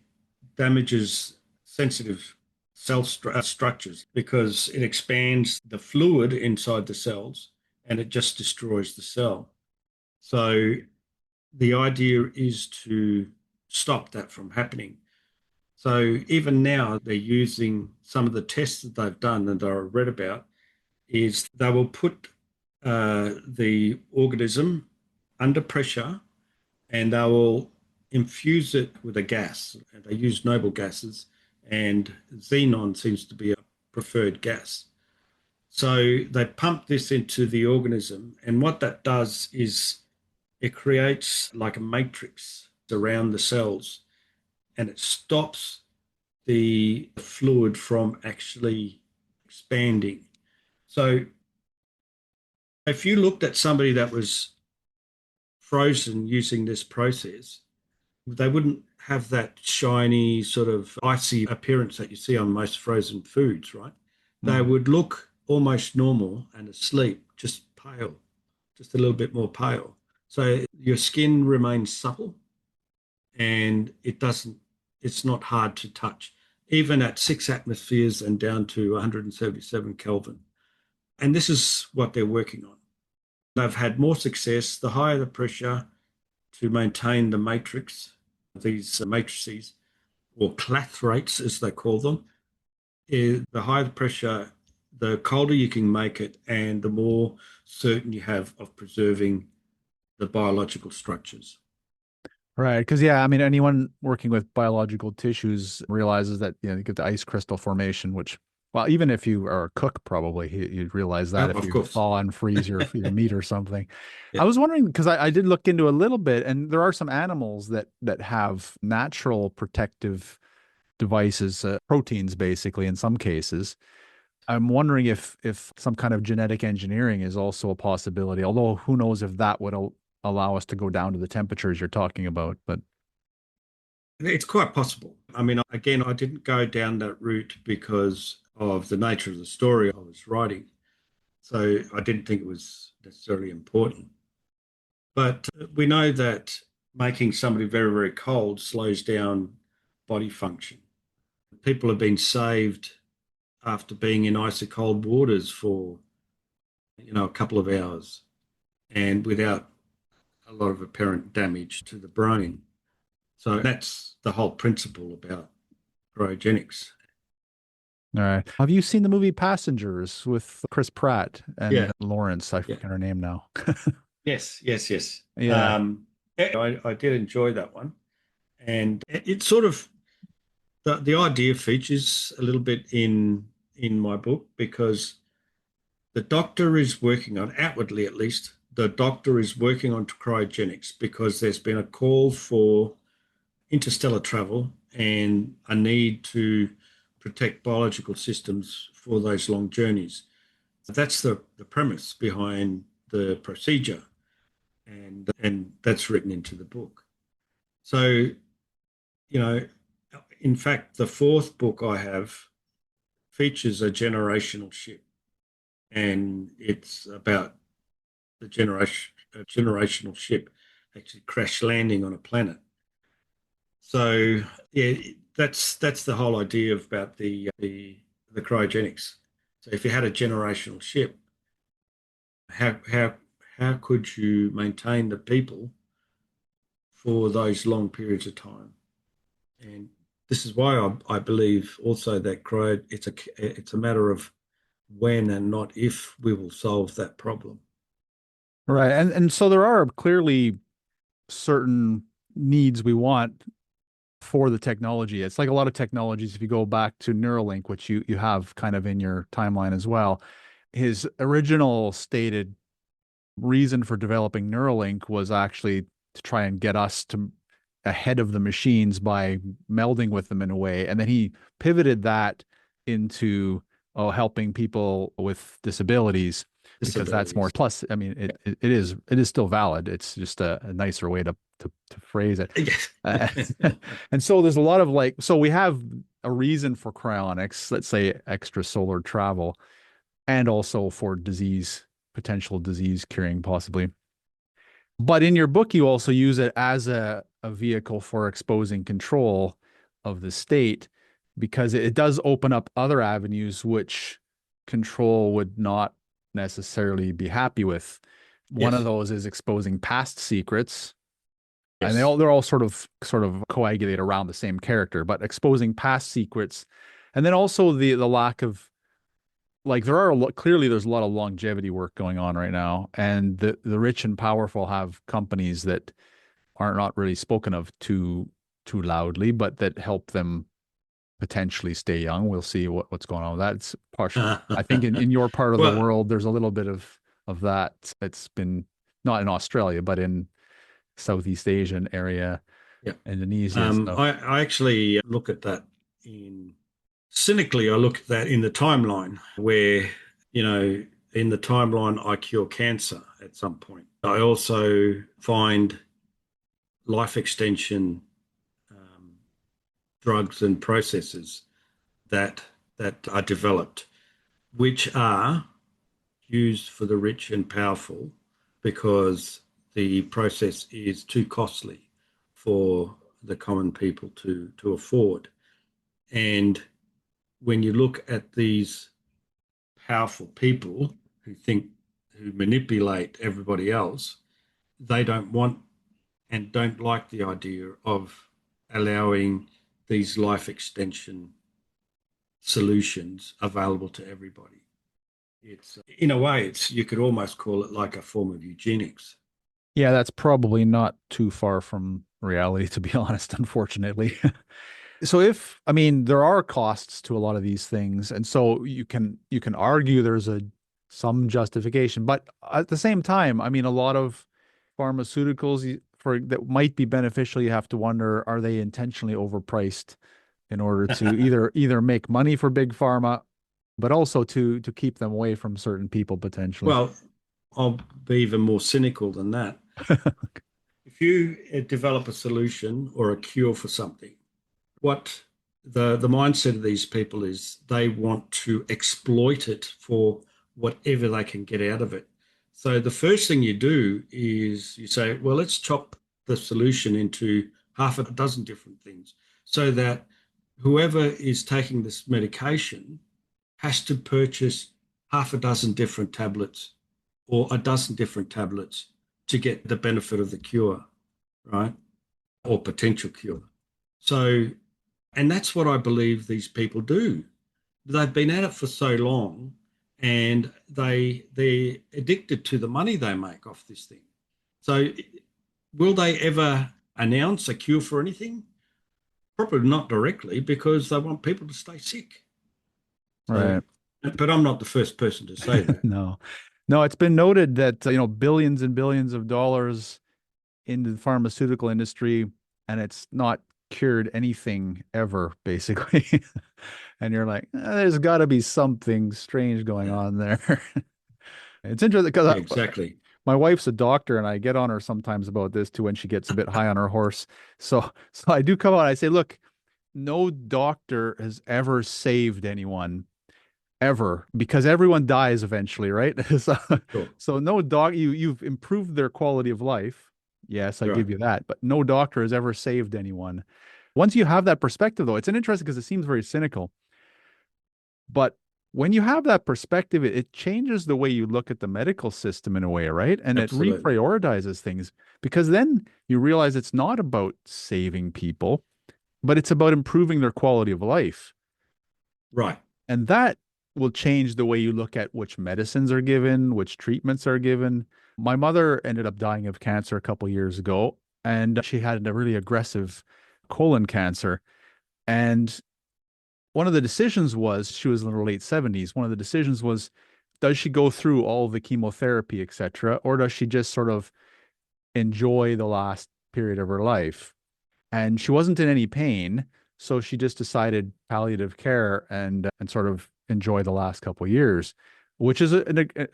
damages sensitive cell structures, because it expands the fluid inside the cells and it just destroys the cell. So the idea is to stop that from happening. So even now, they're using some of the tests that they've done and I read about is they will put the organism under pressure and they will infuse it with a gas. And they use noble gases, and xenon seems to be a preferred gas. So they pump this into the organism, and what that does is it creates like a matrix around the cells, and it stops the fluid from actually expanding. So if you looked at somebody that was frozen using this process, they wouldn't have that shiny sort of icy appearance that you see on most frozen foods, right? They would look almost normal and asleep, just pale, just a little bit more pale. So your skin remains supple and it's not hard to touch, even at 6 atmospheres and down to 177 Kelvin. And this is what they're working on. They've had more success the higher the pressure to maintain the matrix, these matrices, or clathrates as they call them. The higher the pressure, the colder you can make it, and the more certain you have of preserving the biological structures. Right. Because, yeah, I mean, anyone working with biological tissues realizes that, you get the ice crystal formation, which, well, even if you are a cook, probably you'd realize that if you course. thaw and freeze your meat or something. Yeah. I was wondering, because I did look into a little bit, and there are some animals that have natural protective devices, proteins, basically, in some cases. I'm wondering if some kind of genetic engineering is also a possibility, although who knows if that would allow us to go down to the temperatures you're talking about. But it's quite possible. I mean, again, I didn't go down that route because of the nature of the story I was writing. So I didn't think it was necessarily important. But we know that making somebody very, very cold slows down body function. People have been saved after being in icy cold waters for, a couple of hours and without a lot of apparent damage to the brain. So that's the whole principle about cryogenics. all right. Have you seen the movie Passengers with Chris Pratt and Lawrence? I forget her name now. Yes. Yeah. I did enjoy that one. And it sort of, the idea features a little bit in my book because the doctor is working on, outwardly at least, the doctor is working on cryogenics because there's been a call for interstellar travel and a need to protect biological systems for those long journeys. That's the premise behind the procedure, and that's written into the book. So, in fact, the 4th book I have features a generational ship, and it's about the generational ship actually crash landing on a planet. So yeah, that's the whole idea about the cryogenics. So if you had a generational ship, how could you maintain the people for those long periods of time? And this is why I believe also that it's a matter of when and not if we will solve that problem. Right. And so there are clearly certain needs we want for the technology. It's like a lot of technologies, if you go back to Neuralink, which you have kind of in your timeline as well, his original stated reason for developing Neuralink was actually to try and get us to ahead of the machines by melding with them in a way. And then he pivoted that into helping people with disabilities because that's more. Plus, I mean, it is still valid. It's just a nicer way to phrase it. And so there's a lot of so we have a reason for cryonics, let's say extrasolar travel, and also for potential disease curing possibly. But in your book, you also use it as a vehicle for exposing control of the state because it does open up other avenues which control would not necessarily be happy with. One of those is exposing past secrets, And Yes. they're all sort of coagulate around the same character, but exposing past secrets. And then also the lack of, like, clearly there's a lot of longevity work going on right now, and the rich and powerful have companies that are not really spoken of too loudly, but that help them potentially stay young. We'll see what's going on with that. It's partial. I think in your part of the Well, world, there's a little bit of that. It's been not in Australia, but in Southeast Asian area, yeah. Indonesia. So I actually look at that in cynically, I look at that in the timeline where, you know, in the timeline, I cure cancer at some point. I also find life extension drugs and processes that are developed, which are used for the rich and powerful because the process is too costly for the common people to afford. And when you look at these powerful people who manipulate everybody else, they don't want and don't like the idea of allowing these life extension solutions available to everybody. It's in a way, you could almost call it like a form of eugenics. yeah, that's probably not too far from reality, to be honest, unfortunately. So I mean, there are costs to a lot of these things, and so you can argue there's some justification, but at the same time, I mean, a lot of pharmaceuticals for that might be beneficial, you have to wonder, are they intentionally overpriced in order to either make money for big pharma, but also to keep them away from certain people potentially. Well, I'll be even more cynical than that. If you develop a solution or a cure for something, what the mindset of these people is they want to exploit it for whatever they can get out of it. So the first thing you do is you say, well, let's chop the solution into half a dozen different things so that whoever is taking this medication has to purchase half a dozen different tablets or a dozen different tablets to get the benefit of the cure, right? Or potential cure. So, and that's what I believe these people do. They've been at it for so long and they're addicted to the money they make off this thing. So will they ever announce a cure for anything? Probably not directly because they want people to stay sick. So, Right. but I'm not the first person to say that. No. No, it's been noted that, billions and billions of dollars into the pharmaceutical industry, and it's not cured anything ever, basically. And you're like, there's got to be something strange going Yeah, on there. It's interesting because exactly. my wife's a doctor, and I get on her sometimes about this too when she gets a bit high on her horse. So I do come out and I say, look, no doctor has ever saved anyone ever, because everyone dies eventually, right? So, Sure. so no doc, you've improved their quality of life. Yes, I Right. give you that, but no doctor has ever saved anyone. Once you have that perspective, though, it's an interesting because it seems very cynical. But when you have that perspective, it changes the way you look at the medical system in a way, right? And it Absolutely. reprioritizes things, because then you realize it's not about saving people, but it's about improving their quality of life. Right. And that will change the way you look at which medicines are given, which treatments are given. My mother ended up dying of cancer a couple years ago, and she had a really aggressive colon cancer. And one of the decisions was, she was in her late 70s. One of the decisions was, does she go through all the chemotherapy, etc., or does she just sort of enjoy the last period of her life? And she wasn't in any pain, so she just decided palliative care and sort of enjoy the last couple of years, which is a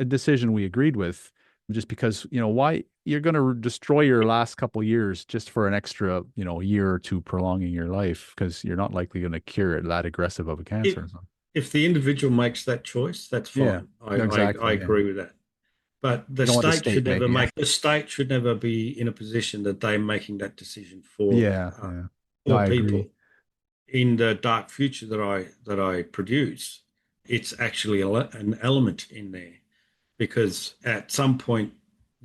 decision we agreed with, just because, why you're going to destroy your last couple of years just for an extra, year or two prolonging your life, because you're not likely going to cure it that aggressive of a If, cancer. So, if the individual makes that choice, that's yeah, fine. I exactly. Yeah. agree with that. But You don't want the state making it. the state should never be in a position that they're making that decision Yeah, yeah. No, for I people. agree. In the dark future that I produce, it's actually an element in there because at some point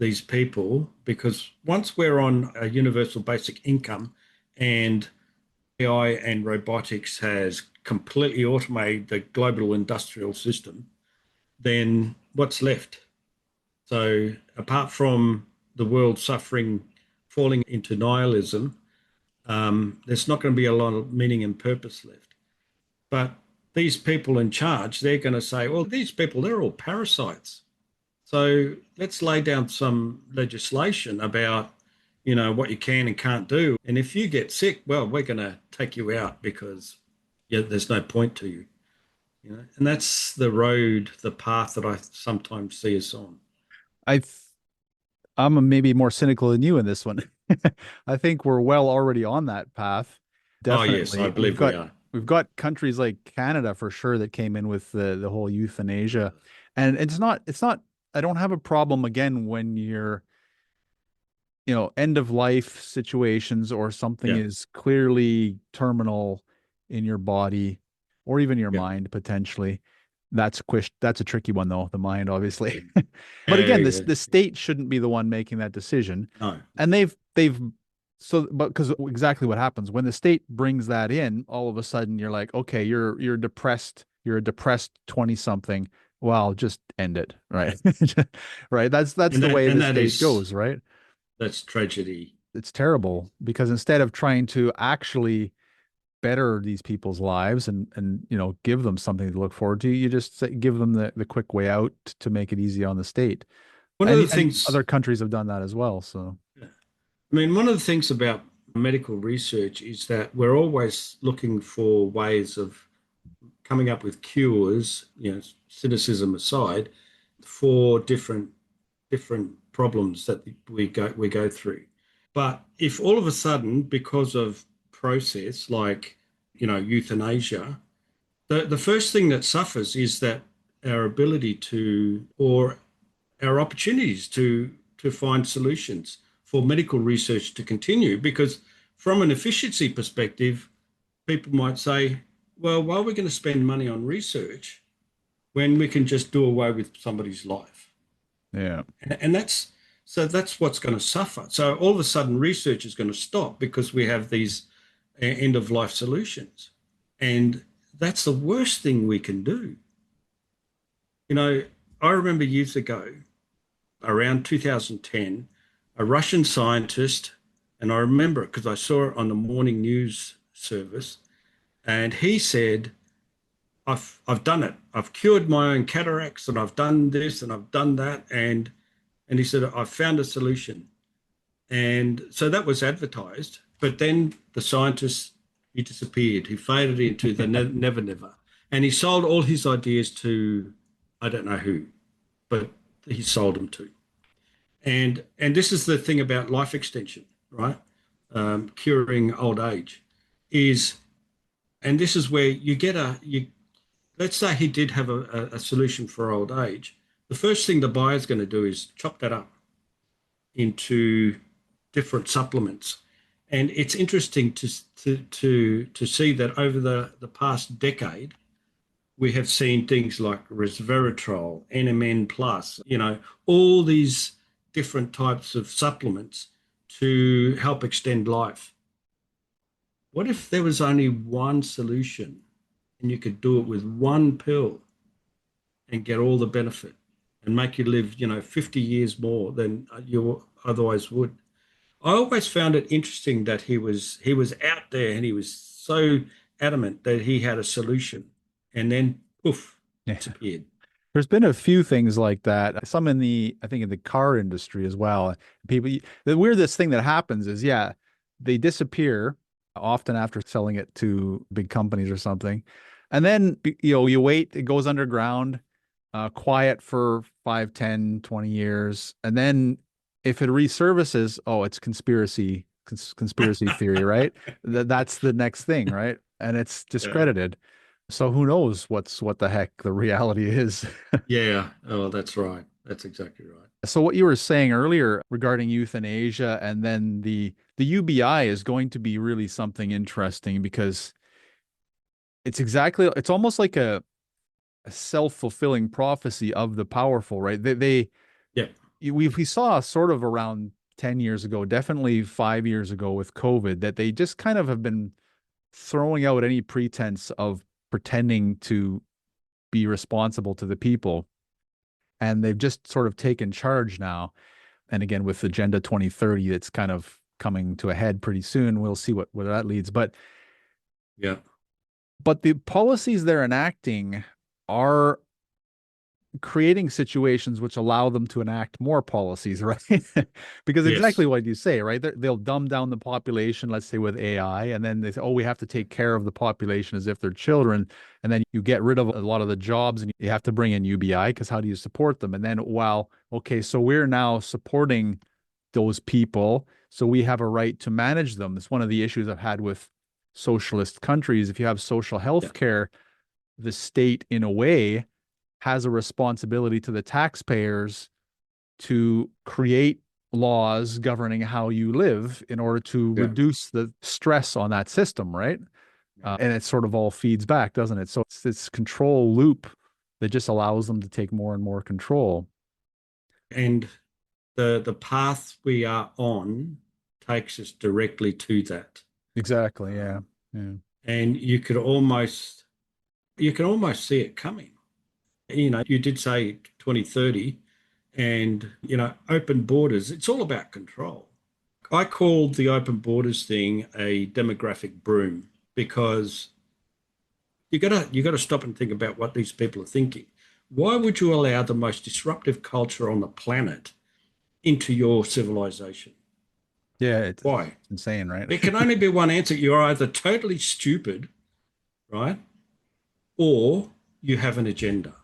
these people, because once we're on a universal basic income and AI and robotics has completely automated the global industrial system, then what's left? So apart from the world suffering, falling into nihilism, there's not going to be a lot of meaning and purpose left. But these people in charge, they're going to say, well, these people, they're all parasites. So let's lay down some legislation about, what you can and can't do. And if you get sick, well, we're going to take you out because there's no point to you. And that's the road, the path that I sometimes see us on. I th- maybe more cynical than you in this one. I think we're well already on that path. Oh, yes, I Definitely. believe we are. We've got countries like Canada for sure that came in with the whole euthanasia. And it's not I don't have a problem again when you're, end of life situations or something Yeah, is clearly terminal in your body or even your yeah, mind potentially. That's a tricky one though, the mind obviously. But yeah, again, yeah. the state shouldn't be the one making that decision. No, And they've so but because exactly what happens when the state brings that in, all of a sudden you're like, okay, you're depressed, you're a depressed 20 something. Well, just end it, right? Right. That's and the that way and the that state is goes, right? that's tragedy. It's terrible because instead of trying to actually better these people's lives and give them something to look forward to, you just give them the quick way out to make it easy on the state. One of the And things, other countries have done that as well. So one of the things about medical research is that we're always looking for ways of coming up with cures, cynicism aside, for different problems that we go through. But if all of a sudden, because of process like euthanasia, the first thing that suffers is that our ability to or our opportunities to find solutions for medical research to continue, because from an efficiency perspective, people might say, well, why are we going to spend money on research when we can just do away with somebody's life? yeah. And that's what's going to suffer. So all of a sudden, research is going to stop because we have these end of life solutions, and that's the worst thing we can do. I remember years ago, around 2010, a Russian scientist, and I remember it because I saw it on the morning news service, and he said, I've done it. I've cured my own cataracts and I've done this and I've done that. And he said, I've found a solution. And so that was advertised. But then the scientist, he disappeared. He faded into the never, never. And he sold all his ideas to, I don't know who, but he sold them to. And this is the thing about life extension, right? Curing old age is, and this is where let's say he did have a solution for old age. The first thing the buyer's going to do is chop that up into different supplements. And it's interesting to see that over the past decade, we have seen things like resveratrol, NMN plus, all these different types of supplements to help extend life. What if there was only one solution and you could do it with one pill and get all the benefit and make you live, 50 years more than you otherwise would? I always found it interesting that he was out there and he was so adamant that he had a solution, and then poof, Yeah. disappeared. There's been a few things like that. Some I think in the car industry as well. The weirdest thing that happens is, yeah, they disappear often after selling it to big companies or something. And then, you wait, it goes underground, quiet for 5, 10, 20 years. And then if it resurfaces, oh, it's conspiracy theory, right? That's the next thing, right? And it's Yeah. discredited. So who knows what the heck the reality is. Yeah. Oh, that's right. That's exactly right. So what you were saying earlier regarding euthanasia and then the UBI is going to be really something interesting because it's almost like a self-fulfilling prophecy of the powerful, right? They Yeah. we saw sort of around 10 years ago, definitely 5 years ago with COVID, that they just kind of have been throwing out any pretense of pretending to be responsible to the people. And they've just sort of taken charge now. And again, with Agenda 2030, it's kind of coming to a head pretty soon. We'll see where that leads. But Yeah. the policies they're enacting are creating situations which allow them to enact more policies, right? Because exactly Yes. what you say, right? They'll dumb down the population, let's say with AI, and then they say, oh, we have to take care of the population as if they're children. And then you get rid of a lot of the jobs and you have to bring in UBI because how do you support them? And then, well, okay, so we're now supporting those people. So we have a right to manage them. It's one of the issues I've had with socialist countries. If you have social health care, the state, in a way, has a responsibility to the taxpayers to create laws governing how you live in order to reduce the stress on that system, right? And it sort of all feeds back, doesn't it? So it's this control loop that just allows them to take more and more control. And the path we are on takes us directly to that. Exactly. Yeah. And you can almost see it coming. You did say 2030 and, open borders. It's all about control. I called the open borders thing a demographic broom because you gotta stop and think about what these people are thinking. Why would you allow the most disruptive culture on the planet into your civilization? Yeah. Why? It's insane, right? There can only be one answer. You're either totally stupid, right? Or you have an agenda.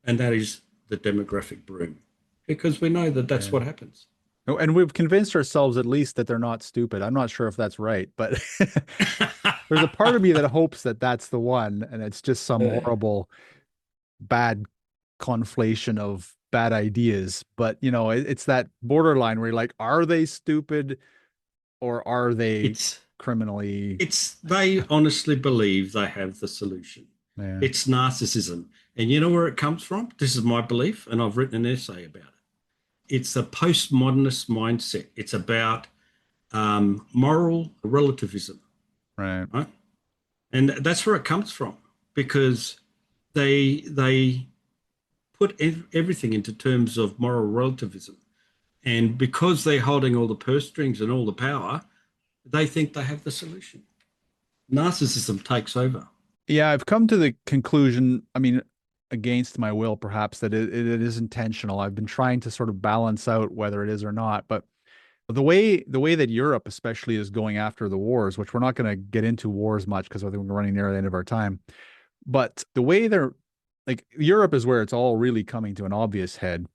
And that is the demographic broom, because we know that that's what happens. And we've convinced ourselves at least that they're not stupid. I'm not sure if that's right, but there's a part of me that hopes that that's the one, and it's just some horrible, bad conflation of bad ideas. But, it's that borderline where you're like, are they stupid or are they criminally? They honestly believe they have the solution. Yeah. It's narcissism. And you know where it comes from? This is my belief, and I've written an essay about it. It's a postmodernist mindset. It's about moral relativism. Right. And that's where it comes from, because they put everything into terms of moral relativism. And because they're holding all the purse strings and all the power, they think they have the solution. Narcissism takes over. Yeah, I've come to the conclusion, I mean, against my will, perhaps, that it is intentional. I've been trying to sort of balance out whether it is or not. But the way that Europe especially is going after the wars, which we're not going to get into wars much because I think we're running near the end of our time. But the way they're like, Europe is where it's all really coming to an obvious head.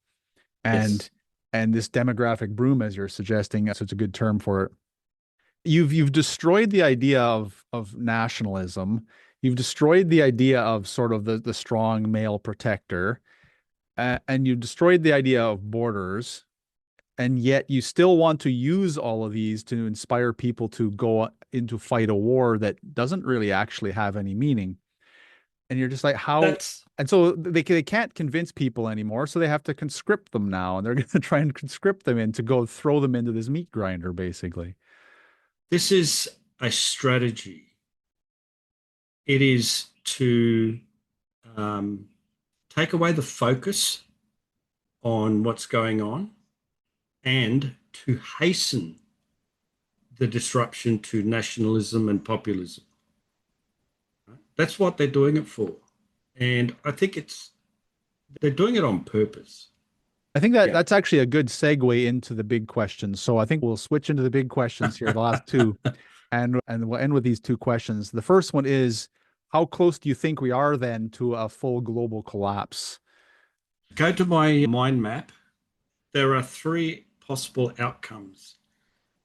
And this demographic broom, as you're suggesting, so it's a good term for it. You've destroyed the idea of nationalism. You've destroyed the idea of sort of the strong male protector, and you've destroyed the idea of borders, and yet you still want to use all of these to inspire people to go into fight a war that doesn't really actually have any meaning. And you're just like, how? And so they can't convince people anymore, so they have to conscript them now, and they're going to try and conscript them in to go throw them into this meat grinder, basically. This is a strategy. It is to take away the focus on what's going on and to hasten the disruption to nationalism and populism. That's what they're doing it for. And I think they're doing it on purpose. I think that's actually a good segue into the big questions. So I think we'll switch into the big questions here, the last two, and we'll end with these two questions. The first one is, how close do you think we are then to a full global collapse? Go to my mind map. There are three possible outcomes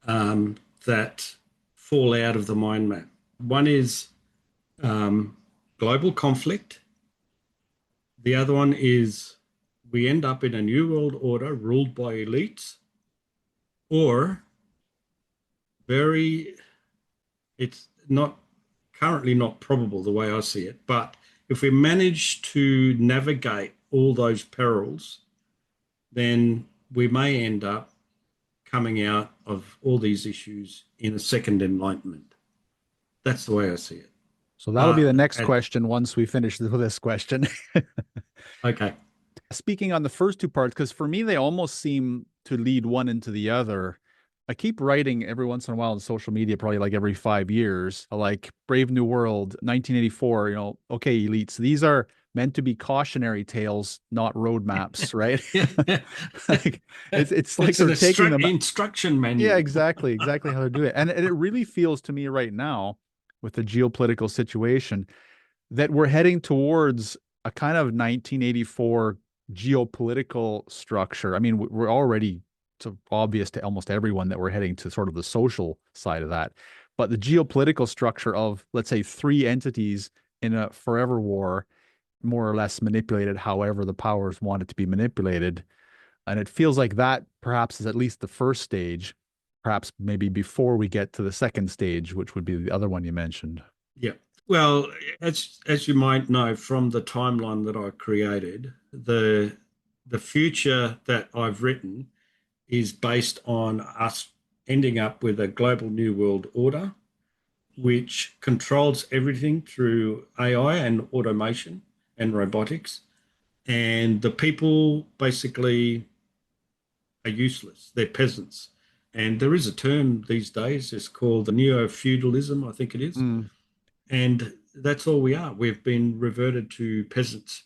that fall out of the mind map. One is global conflict. The other one is we end up in a new world order ruled by elites, or it's not currently not probable the way I see it, but if we manage to navigate all those perils, then we may end up coming out of all these issues in a second enlightenment. That's the way I see it. So that'll be the next question once we finish this question. Okay. Speaking on the first two parts, because for me, they almost seem to lead one into the other. I keep writing every once in a while on social media, probably like every 5 years, like Brave New World, 1984, okay, elites, these are meant to be cautionary tales, not roadmaps, right? Like, it's like they're taking them instruction manual. Yeah, exactly how to do it. And it really feels to me right now with the geopolitical situation that we're heading towards a kind of 1984 geopolitical structure. I mean, we're already, it's obvious to almost everyone that we're heading to sort of the social side of that. But the geopolitical structure of, let's say, three entities in a forever war, more or less manipulated however the powers want it to be manipulated. And it feels like that perhaps is at least the first stage, perhaps maybe before we get to the second stage, which would be the other one you mentioned. Yeah. Well, as you might know from the timeline that I created, the future that I've written is based on us ending up with a global new world order, which controls everything through AI and automation and robotics. And the people basically are useless. They're peasants. And there is a term these days, it's called the neo-feudalism, I think it is. And that's all we are. We've been reverted to peasants.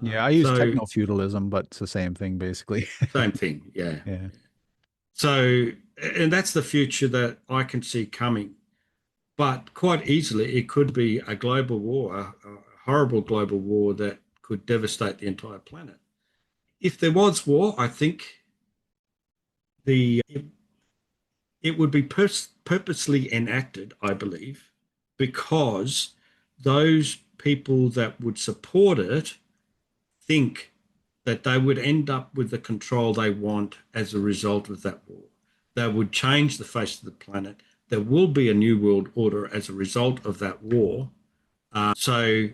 Yeah, I use techno-feudalism, but it's the same thing, basically. Same thing, yeah. Yeah. So, and that's the future that I can see coming. But quite easily, it could be a global war, a horrible global war that could devastate the entire planet. If there was war, I think it would be purposely enacted, I believe, because those people that would support it think that they would end up with the control they want as a result of that war. They would change the face of the planet. There will be a new world order as a result of that war. So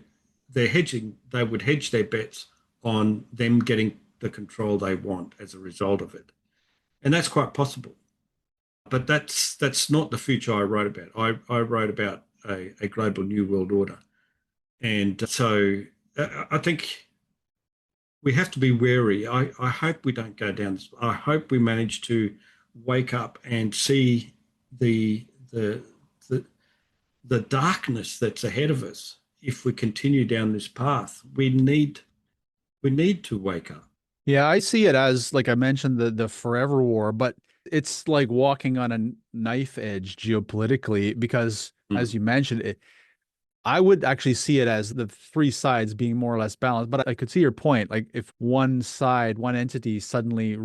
they would hedge their bets on them getting the control they want as a result of it. And that's quite possible. But that's not the future I wrote about. I wrote about a global new world order. And so I think we have to be wary. I hope we don't go down this. I hope we manage to wake up and see the darkness that's ahead of us if we continue down this path. We need to wake up. Yeah, I see it as, like I mentioned, the forever war, but it's like walking on a knife edge geopolitically because, as you mentioned, I would actually see it as the three sides being more or less balanced. But I could see your point. Like if one side, one entity suddenly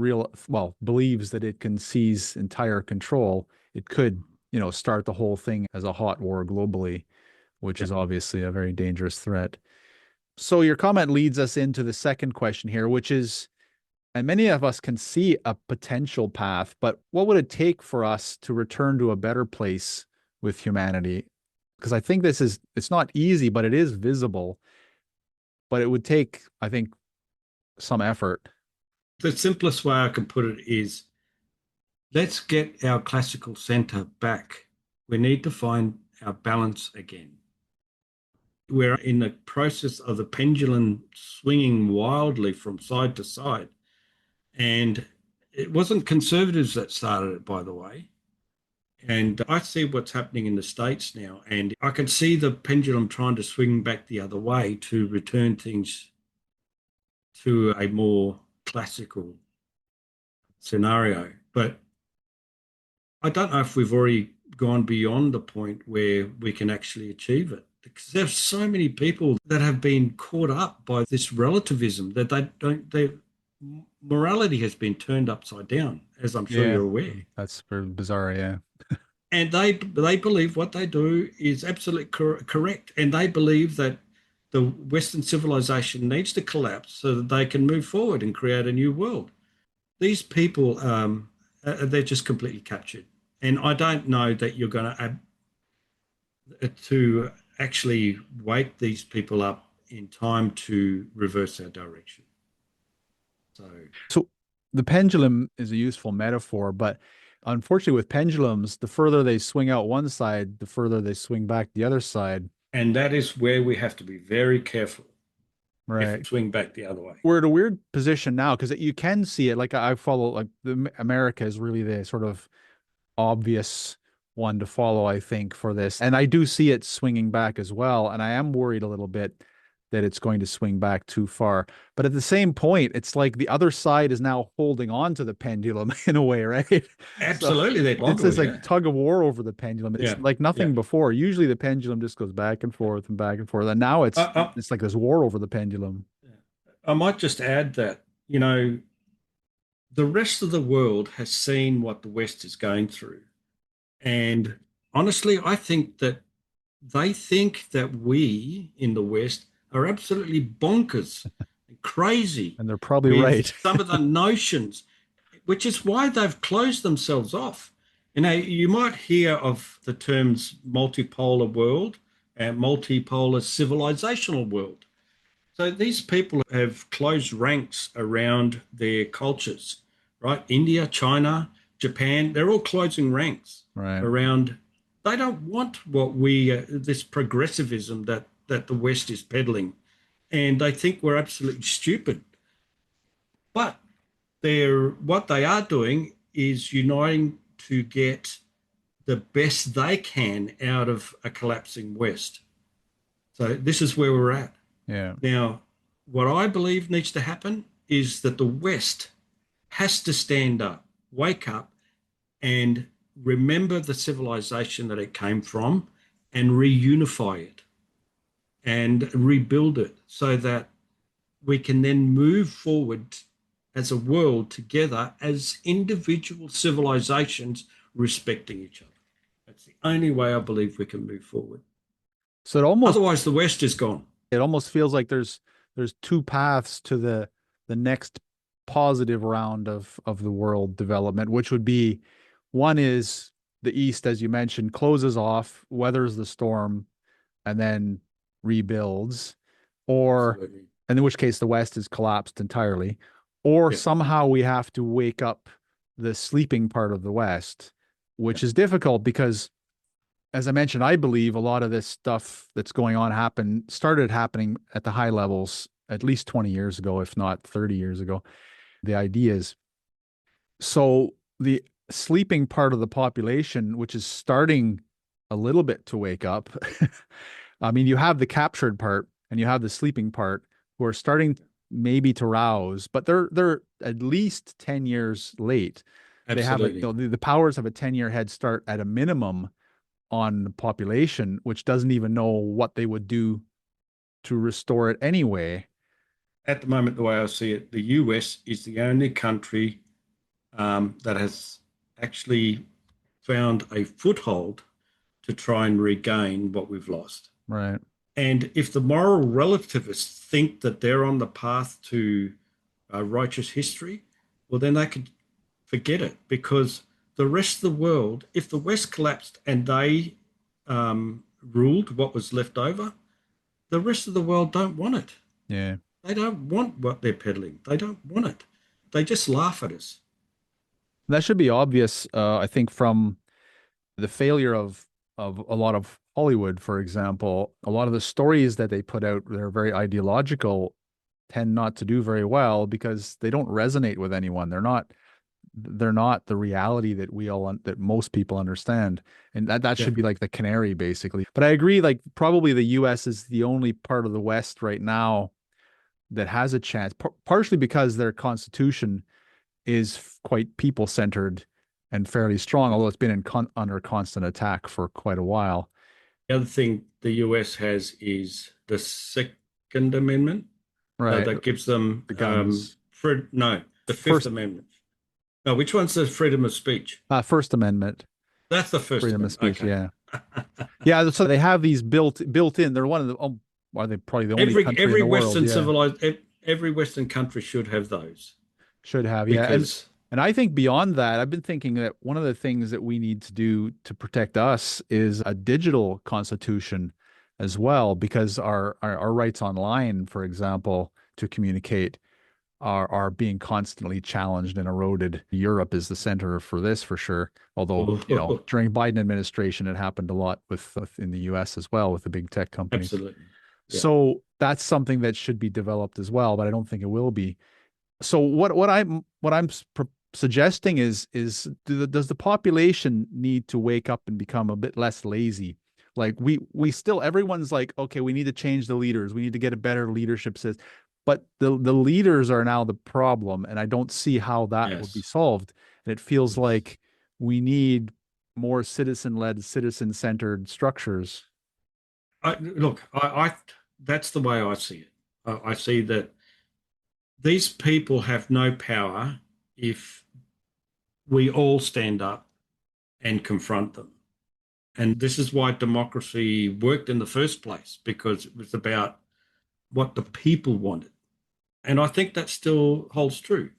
believes that it can seize entire control, it could, start the whole thing as a hot war globally, which is obviously a very dangerous threat. So your comment leads us into the second question here, which is, and many of us can see a potential path, but what would it take for us to return to a better place with humanity? Because I think it's not easy, but it is visible. But it would take, I think, some effort. The simplest way I can put it is, let's get our classical center back. We need to find our balance again. We're in the process of the pendulum swinging wildly from side to side. And it wasn't conservatives that started it, by the way. And I see what's happening in the States now, and I can see the pendulum trying to swing back the other way to return things to a more classical scenario. But I don't know if we've already gone beyond the point where we can actually achieve it, because there's so many people that have been caught up by this relativism that their morality has been turned upside down, as I'm sure you're aware. That's very bizarre, yeah. And they believe what they do is absolutely correct. And they believe that the Western civilization needs to collapse so that they can move forward and create a new world. These people, they're just completely captured. And I don't know that you're going to actually wake these people up in time to reverse our direction. So the pendulum is a useful metaphor, but unfortunately with pendulums, the further they swing out one side, the further they swing back the other side. And that is where we have to be very careful if Right. we swing back the other way. We're at a weird position now because you can see it. Like I follow, like America is really the sort of obvious one to follow, I think, for this. And I do see it swinging back as well. And I am worried a little bit that it's going to swing back too far. But at the same point, it's like the other side is now holding on to the pendulum in a way, right? Absolutely, they want It's to, this like tug of war over the pendulum. It's like nothing before. Usually the pendulum just goes back and forth and back and forth. And now it's like this war over the pendulum. I might just add that, the rest of the world has seen what the West is going through. And honestly, I think that they think that we in the West are absolutely bonkers and crazy. And they're probably right. Some of the notions, which is why they've closed themselves off. You might hear of the terms multipolar world and multipolar civilizational world. So these people have closed ranks around their cultures, right? India, China, Japan, they're all closing ranks around. They don't want what this progressivism that the West is peddling. And they think we're absolutely stupid. But what they are doing is uniting to get the best they can out of a collapsing West. So this is where we're at. Yeah. Now, what I believe needs to happen is that the West has to stand up, wake up, and remember the civilization that it came from and reunify it and rebuild it so that we can then move forward as a world together as individual civilizations respecting each other. That's the only way I believe we can move forward. So otherwise the West is gone. It almost feels like there's two paths to the next positive round of the world development, which would be one is the East, as you mentioned, closes off, weathers the storm, and then rebuilds, or in which case the West is collapsed entirely, or somehow we have to wake up the sleeping part of the West, which is difficult because, as I mentioned, I believe a lot of this stuff that's going on started happening at the high levels at least 20 years ago, if not 30 years ago. The ideas. So the sleeping part of the population, which is starting a little bit to wake up. I mean, you have the captured part and you have the sleeping part who are starting maybe to rouse, but they're at least 10 years late. Absolutely. They have the powers have a 10-year head start at a minimum on the population, which doesn't even know what they would do to restore it anyway. At the moment, the way I see it, the US is the only country that has actually found a foothold to try and regain what we've lost. Right. And if the moral relativists think that they're on the path to righteous history, well, then they could forget it, because the rest of the world, if the West collapsed and they ruled what was left over, the rest of the world don't want it. Yeah. They don't want what they're peddling. They don't want it. They just laugh at us. That should be obvious, I think, from the failure of a lot of Hollywood, for example. A lot of the stories that they put out, they're very ideological, tend not to do very well because they don't resonate with anyone. They're not the reality that that most people understand. And that should be like the canary, basically. But I agree, like probably the US is the only part of the West right now that has a chance, partially because their constitution is quite people-centered and fairly strong, although it's been under constant attack for quite a while. The other thing the US has is the Second Amendment. Right. That gives them the guns. The Fifth Amendment. No, which one's the freedom of speech? First Amendment. That's the First freedom Amendment. of speech, okay. Yeah. So they have these built in. They're one of the, are they probably the only country in the Western world? Civilized, every Western country should have those. Should have, yeah. And I think beyond that, I've been thinking that one of the things that we need to do to protect us is a digital constitution as well, because our rights online, for example, to communicate are being constantly challenged and eroded. Europe is the center for this for sure. Although, during Biden administration, it happened a lot with in the US as well with the big tech companies. Absolutely. Yeah. So that's something that should be developed as well, but I don't think it will be. So what I'm suggesting is does the population need to wake up and become a bit less lazy? Like we still, everyone's like, okay, we need to change the leaders. We need to get a better leadership system. But the leaders are now the problem, and I don't see how that would be solved. And it feels like we need more citizen-led, citizen-centered structures. Look, that's the way I see it. I see that these people have no power if we all stand up and confront them. And this is why democracy worked in the first place, because it was about what the people wanted. And I think that still holds true.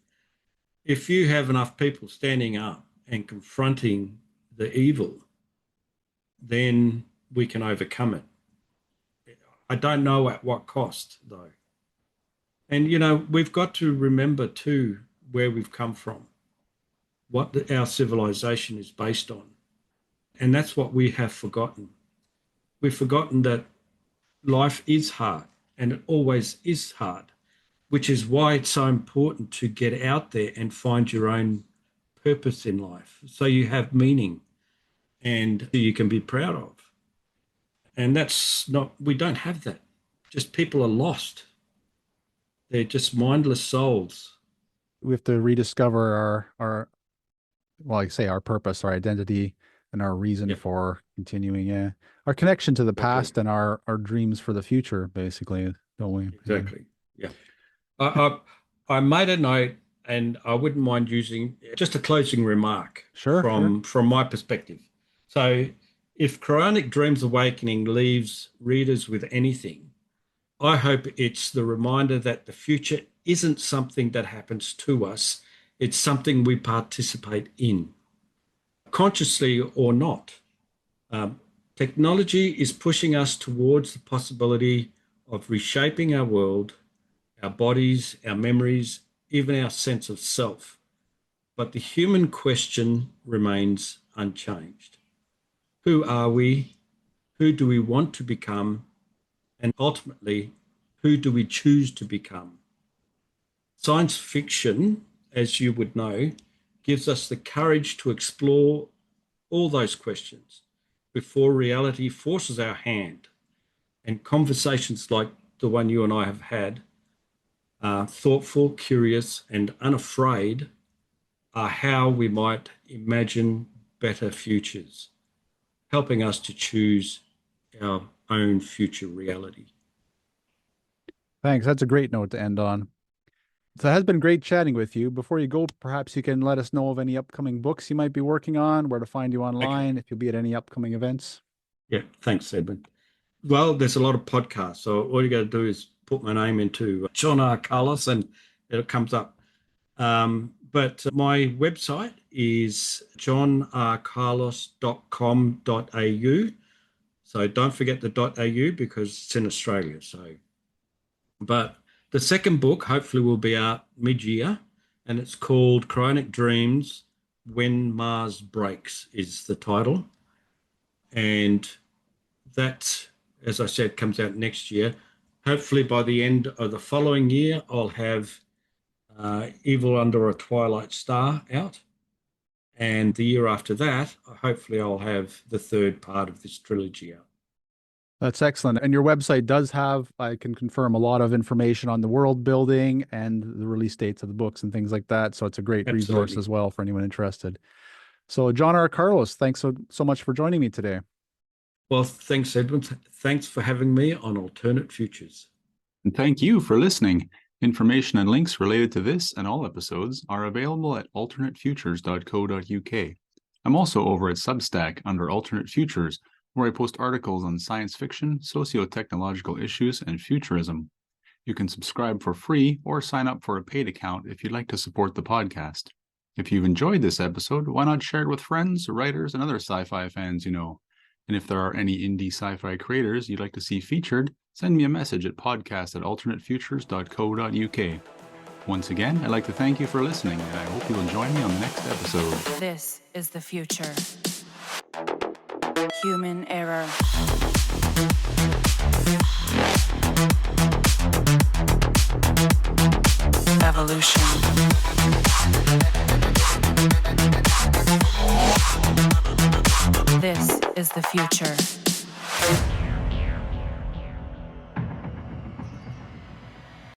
If you have enough people standing up and confronting the evil, then we can overcome it. I don't know at what cost, though. And, we've got to remember, too, where we've come from, what our civilization is based on. And that's what we have forgotten. We've forgotten that life is hard, and it always is hard, which is why it's so important to get out there and find your own purpose in life, so you have meaning and you can be proud of. And we don't have that. Just people are lost. They're just mindless souls. We have to rediscover our like I say, our purpose, our identity, and our reason for continuing. Our connection to the past and our dreams for the future, basically, don't we? Exactly. Yeah. I made a note, and I wouldn't mind using just a closing remark from my perspective. So, if Cryonic Dreams Awakening leaves readers with anything, I hope it's the reminder that the future isn't something that happens to us. It's something we participate in, consciously or not. Technology is pushing us towards the possibility of reshaping our world, our bodies, our memories, even our sense of self. But the human question remains unchanged. Who are we? Who do we want to become? And ultimately, who do we choose to become? Science fiction, as you would know, gives us the courage to explore all those questions before reality forces our hand. And conversations like the one you and I have had, thoughtful, curious, and unafraid, are how we might imagine better futures, helping us to choose our own future reality. Thanks. That's a great note to end on. So it has been great chatting with you. Before you go, perhaps you can let us know of any upcoming books you might be working on, where to find you online, if you'll be at any upcoming events. Yeah, thanks, Edwin. Well, there's a lot of podcasts, so all you got to do is put my name into John R. Carlos and it comes up. But my website is johnrcarlos.com.au. So don't forget the .au because it's in Australia. But the second book hopefully will be out mid-year, and it's called Cryonic Dreams, When Mars Breaks is the title. And that, as I said, comes out next year. Hopefully by the end of the following year, I'll have Evil Under a Twilight Star out. And the year after that, hopefully I'll have the third part of this trilogy out. That's excellent. And your website does have, I can confirm, a lot of information on the world building and the release dates of the books and things like that. So it's a great resource as well for anyone interested. So John R. Carlos, thanks so much for joining me today. Well, thanks, Edwin. Thanks for having me on Alternate Futures. And thank you for listening. Information and links related to this and all episodes are available at alternatefutures.co.uk. I'm also over at Substack under Alternate Futures, where I post articles on science fiction, socio-technological issues, and futurism. You can subscribe for free or sign up for a paid account if you'd like to support the podcast. If you've enjoyed this episode, why not share it with friends, writers, and other sci-fi fans you know? And if there are any indie sci-fi creators you'd like to see featured, send me a message at podcast@alternatefutures.co.uk. Once again, I'd like to thank you for listening, and I hope you will join me on the next episode. This is the future. Human error.